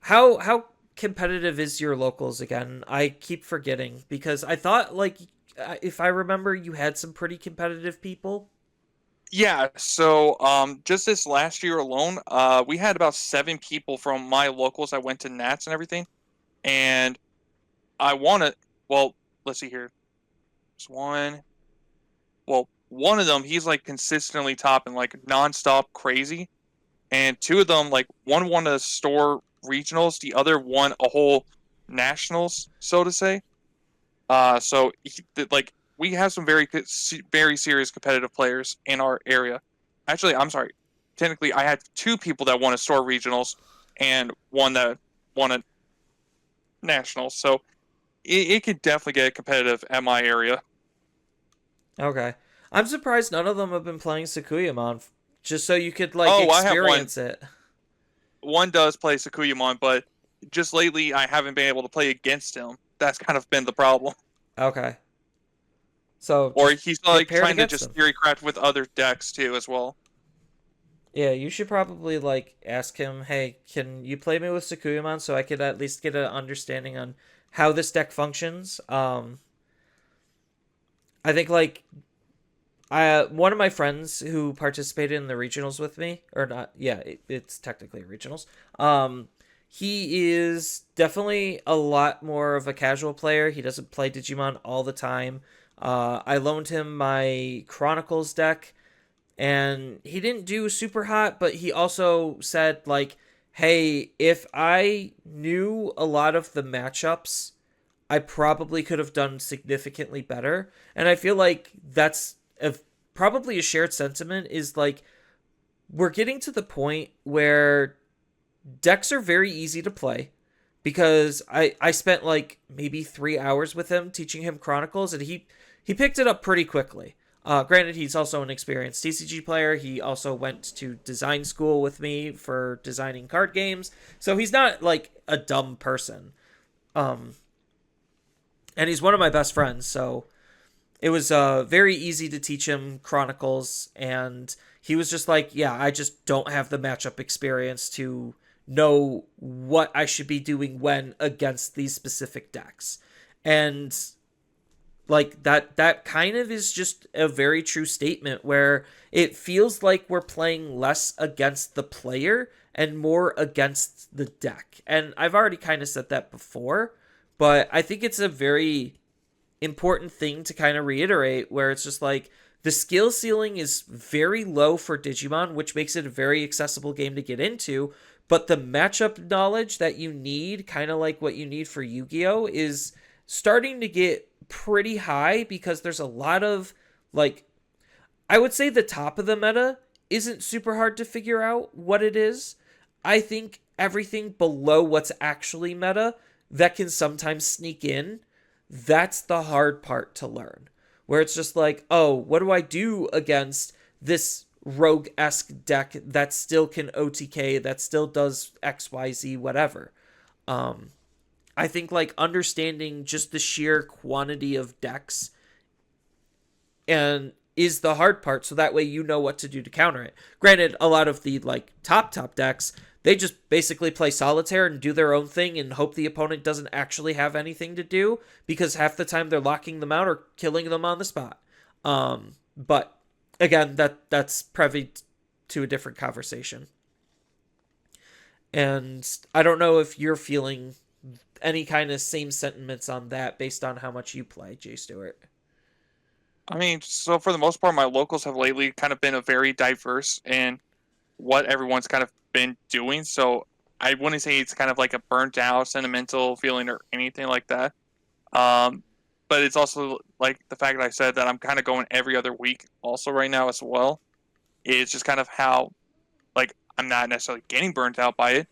how competitive is your locals again? I keep forgetting because I thought like if I remember, you had some pretty competitive people. Yeah, so just this last year alone, we had about 7 people from my locals. I went to Nats and everything, and I won it. Well, let's see here. There's one. Well, one of them, he's like consistently top and like nonstop crazy, and two of them, like one won a store regionals, the other won a whole nationals, so to say. So like we have some very serious competitive players in our area. Actually, I'm sorry. Technically, I had 2 people that won a store regionals and one that won a national. So it could definitely get competitive at my area. Okay, I'm surprised none of them have been playing Sakuyamon, just so you could like Oh, I have one. experience it. One does play Sakuyamon, but just lately I haven't been able to play against him. That's kind of been the problem. Okay. So Or just he's get like paired trying to against just them. theory craft with other decks too as well. Yeah, you should probably like ask him, "Hey, can you play me with Sakuyamon so I could at least get an understanding on how this deck functions?" I think like I one of my friends who participated in the regionals with me, or not, yeah, it's technically regionals. Um, he is definitely a lot more of a casual player. He doesn't play Digimon all the time. I loaned him my Chronicles deck, and he didn't do super hot, but he also said like, "Hey, if I knew a lot of the matchups, I probably could have done significantly better." And I feel like that's probably a shared sentiment is like we're getting to the point where decks are very easy to play because I spent like maybe 3 hours with him teaching him Chronicles, and he picked it up pretty quickly. Granted, he's also an experienced TCG player. He also went to design school with me for designing card games, so he's not like a dumb person. Um, and he's one of my best friends, so it was very easy to teach him Chronicles, and he was just like, "Yeah, I just don't have the matchup experience to know what I should be doing when against these specific decks." And like that kind of is just a very true statement where it feels like we're playing less against the player and more against the deck. And I've already kind of said that before, but I think it's a very important thing to kind of reiterate where it's just like the skill ceiling is very low for Digimon, which makes it a very accessible game to get into, but the matchup knowledge that you need, kind of like what you need for Yu-Gi-Oh, is starting to get pretty high because there's a lot of like I would say the top of the meta isn't super hard to figure out what it is. I think everything below what's actually meta that can sometimes sneak in, that's the hard part to learn. Where it's just like, oh, what do I do against this rogue-esque deck that still can OTK, that still does XYZ, whatever. Um, I think like understanding just the sheer quantity of decks and is the hard part, so that way you know what to do to counter it. Granted, a lot of the like top decks, they just basically play solitaire and do their own thing and hope the opponent doesn't actually have anything to do because half the time they're locking them out or killing them on the spot. But again, that's privy to a different conversation. And I don't know if you're feeling any kind of same sentiments on that based on how much you play, Jay Stewart. I mean, so for the most part, my locals have lately kind of been a very diverse in what everyone's kind of been doing. So I wouldn't say it's kind of like a burnt out, sentimental feeling or anything like that. Um, but it's also like the fact that I said that I'm kind of going every other week also right now as well. It's just kind of how like I'm not necessarily getting burnt out by it.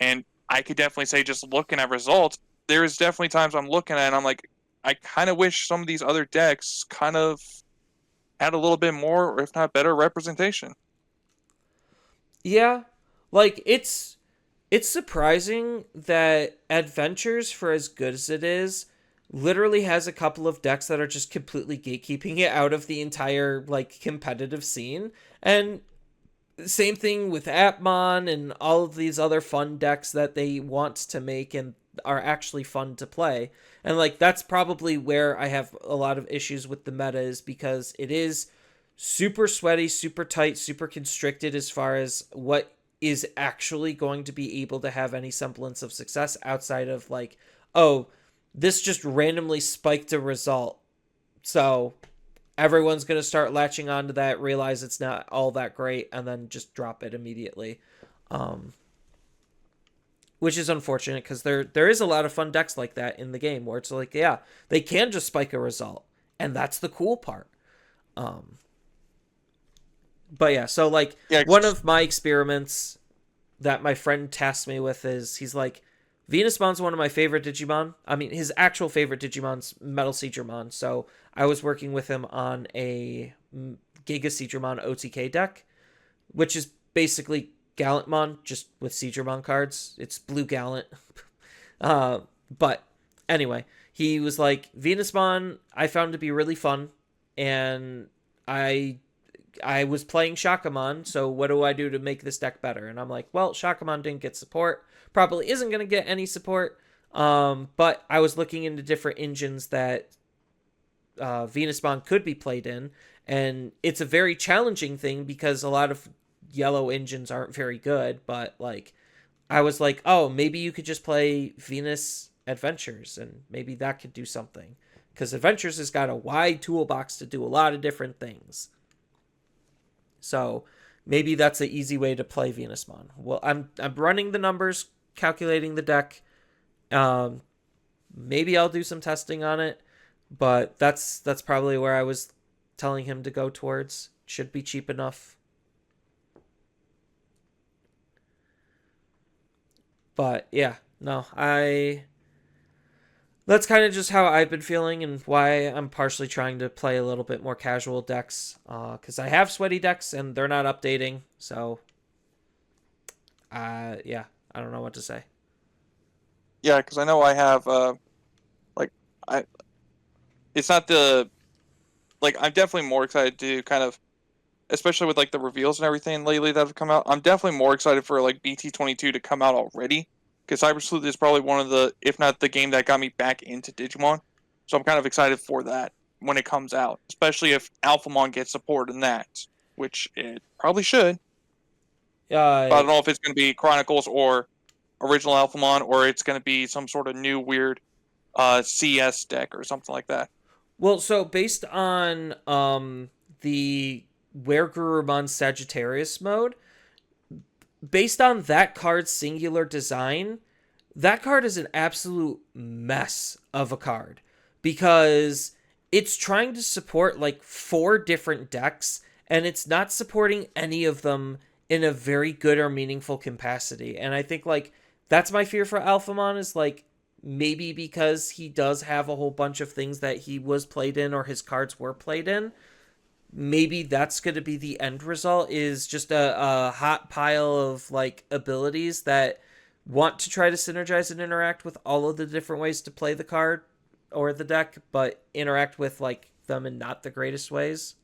And I could definitely say just looking at results, there's definitely times I'm looking at it and I'm like, I kind of wish some of these other decks kind of had a little bit more, or if not better, representation. Yeah, like it's surprising that Adventures, for as good as it is, literally has a couple of decks that are just completely gatekeeping it out of the entire like competitive scene. And same thing with Atmon and all of these other fun decks that they want to make and are actually fun to play. And like that's probably where I have a lot of issues with the meta is because it is super sweaty, super tight, super constricted as far as what is actually going to be able to have any semblance of success outside of like, oh, this just randomly spiked a result. So everyone's going to start latching onto that, realize it's not all that great, and then just drop it immediately. Um, which is unfortunate because there is a lot of fun decks like that in the game where it's like, yeah, they can just spike a result, and that's the cool part. Um, but yeah, so like Yeah, one of my experiments that my friend tasked me with is he's like, Venusmon's one of my favorite Digimon. I mean, his actual favorite Digimon's Metal Seedramon. So I was working with him on a Giga Seedramon OTK deck, which is basically Gallantmon just with Seedramon cards. It's blue Gallant. uh, but anyway, he was like, Venusmon I found to be really fun. and I I was playing Shakamon, so what do I do to make this deck better? And I'm like, well, Shakamon didn't get support, probably isn't going to get any support. But I was looking into different engines that Venusmon could be played in, and it's a very challenging thing because a lot of yellow engines aren't very good. But like, I was like, oh, maybe you could just play Venus Adventures, and maybe that could do something because Adventures has got a wide toolbox to do a lot of different things. So maybe that's an easy way to play Venusmon. Well, I'm running the numbers, calculating the deck. Um, Maybe I'll do some testing on it, but that's probably where I was telling him to go towards. Should be cheap enough. But yeah, no, I that's kind of just how I've been feeling and why I'm partially trying to play a little bit more casual decks. Because I have sweaty decks and they're not updating. So, yeah, I don't know what to say. Yeah, because I know I have like I it's not the like I'm definitely more excited to kind of, especially with like the reveals and everything lately that have come out. I'm definitely more excited for like BT22 to come out already because Cyber Sleuth is probably one of the, if not the game that got me back into Digimon. So I'm kind of excited for that when it comes out, especially if Alphamon gets support in that, which it probably should. But I Uh, don't know if it's going to be Chronicles or original Alphamon, or it's going to be some sort of new weird CS deck or something like that. well, so based on the Weregurumon Sagittarius mode, based on that card's singular design, that card is an absolute mess of a card because it's trying to support like four different decks and it's not supporting any of them in a very good or meaningful capacity. And I think like that's my fear for Alphamon is like maybe because he does have a whole bunch of things that he was played in or his cards were played in, maybe that's going to be the end result is just a hot pile of like abilities that want to try to synergize and interact with all of the different ways to play the card or the deck but interact with like them in not the greatest ways.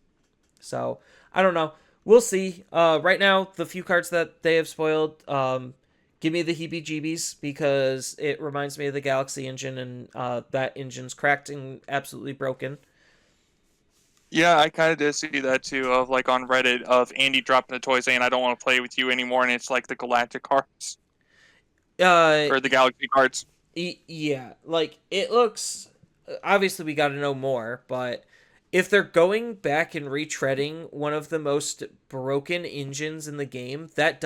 So I don't know, we'll see. Right now the few cards that they have spoiled give me the heebie jeebies because it reminds me of the Galaxy engine, and that engine's cracked and absolutely broken. Yeah, I kind of did see that too, of like on Reddit of Andy dropping a toy saying I don't want to play with you anymore, and it's like the Galactic cards uh or the Galaxy cards. Yeah, like it looks. Obviously, we got to know more, but if they're going back and retreading one of the most broken engines in the game, that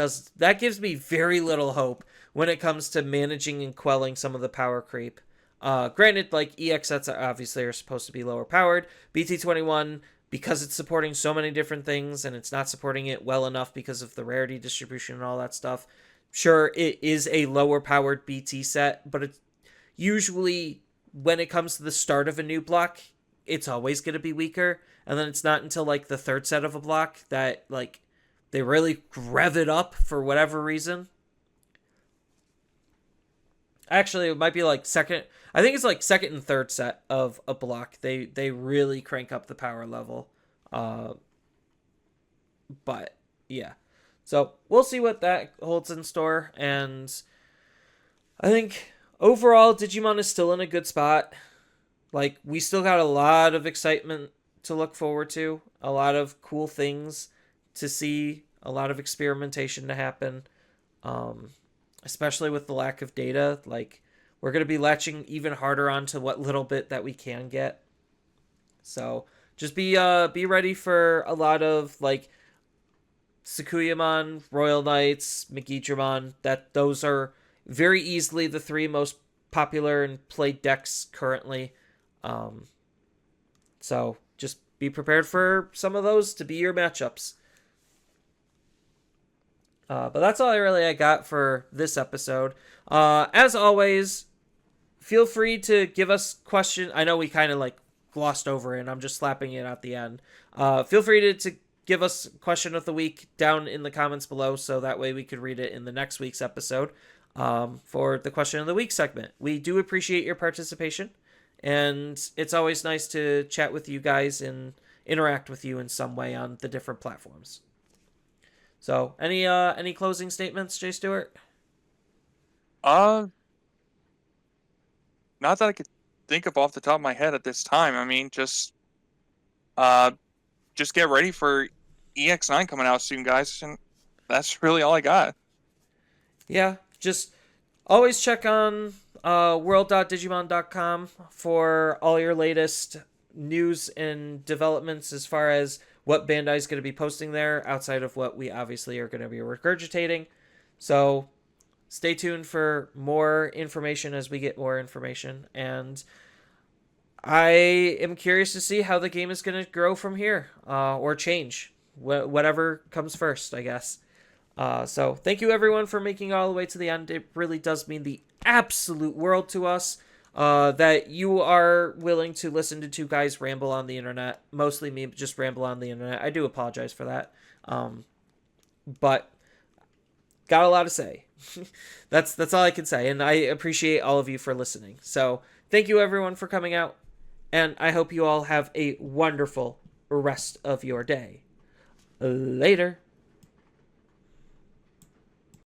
gives me very little hope when it comes to managing and quelling some of the power creep. Granted, like EX sets are obviously are supposed to be lower powered. BT21, because it's supporting so many different things and it's not supporting it well enough because of the rarity distribution and all that stuff. Sure, it is a lower powered BT set, but it's usually when it comes to the start of a new block, it's always going to be weaker. And then it's not until like the third set of a block that like they really rev it up for whatever reason. Actually, it might be like second. I think it's like second and third set of a block. They really crank up the power level. Uh, but yeah, so we'll see what that holds in store. And I think overall, Digimon is still in a good spot. Like, we still got a lot of excitement to look forward to, a lot of cool things to see, a lot of experimentation to happen, um, especially with the lack of data. Like, we're going to be latching even harder onto what little bit that we can get. So just be ready for a lot of like Sakuyamon, Royal Knights, Megidramon. That those are very easily the three most popular and played decks currently. Um, so just be prepared for some of those to be your matchups. But that's all I got for this episode. As always, feel free to give us questions. I know we kind of like glossed over it, and I'm just slapping it at the end. Feel free to give us question of the week down in the comments below, so that way we could read it in the next week's episode for the question of the week segment. We do appreciate your participation, and it's always nice to chat with you guys interact with you in some way on the different platforms. So, any closing statements, Jay Stewart? Uh, Not that I could think of off the top of my head at this time. I mean, uh, just get ready for EX9 coming out soon, guys, and that's really all I got. Yeah, just always check on world.digimon.com for all your latest news and developments as far as what Bandai's going to be posting there outside of what we obviously are going to be regurgitating. So stay tuned for more information as we get more information. And I am curious to see how the game is going to grow from here or change. Whatever comes first, I guess. So thank you everyone for making it all the way to the end. It really does mean the absolute world to us that you are willing to listen to two guys ramble on the internet. Mostly me just ramble on the internet. I do apologize for that. But got a lot to say. That's all I can say, and I appreciate all of you for listening. So thank you everyone for coming out, and I hope you all have a wonderful rest of your day. Later.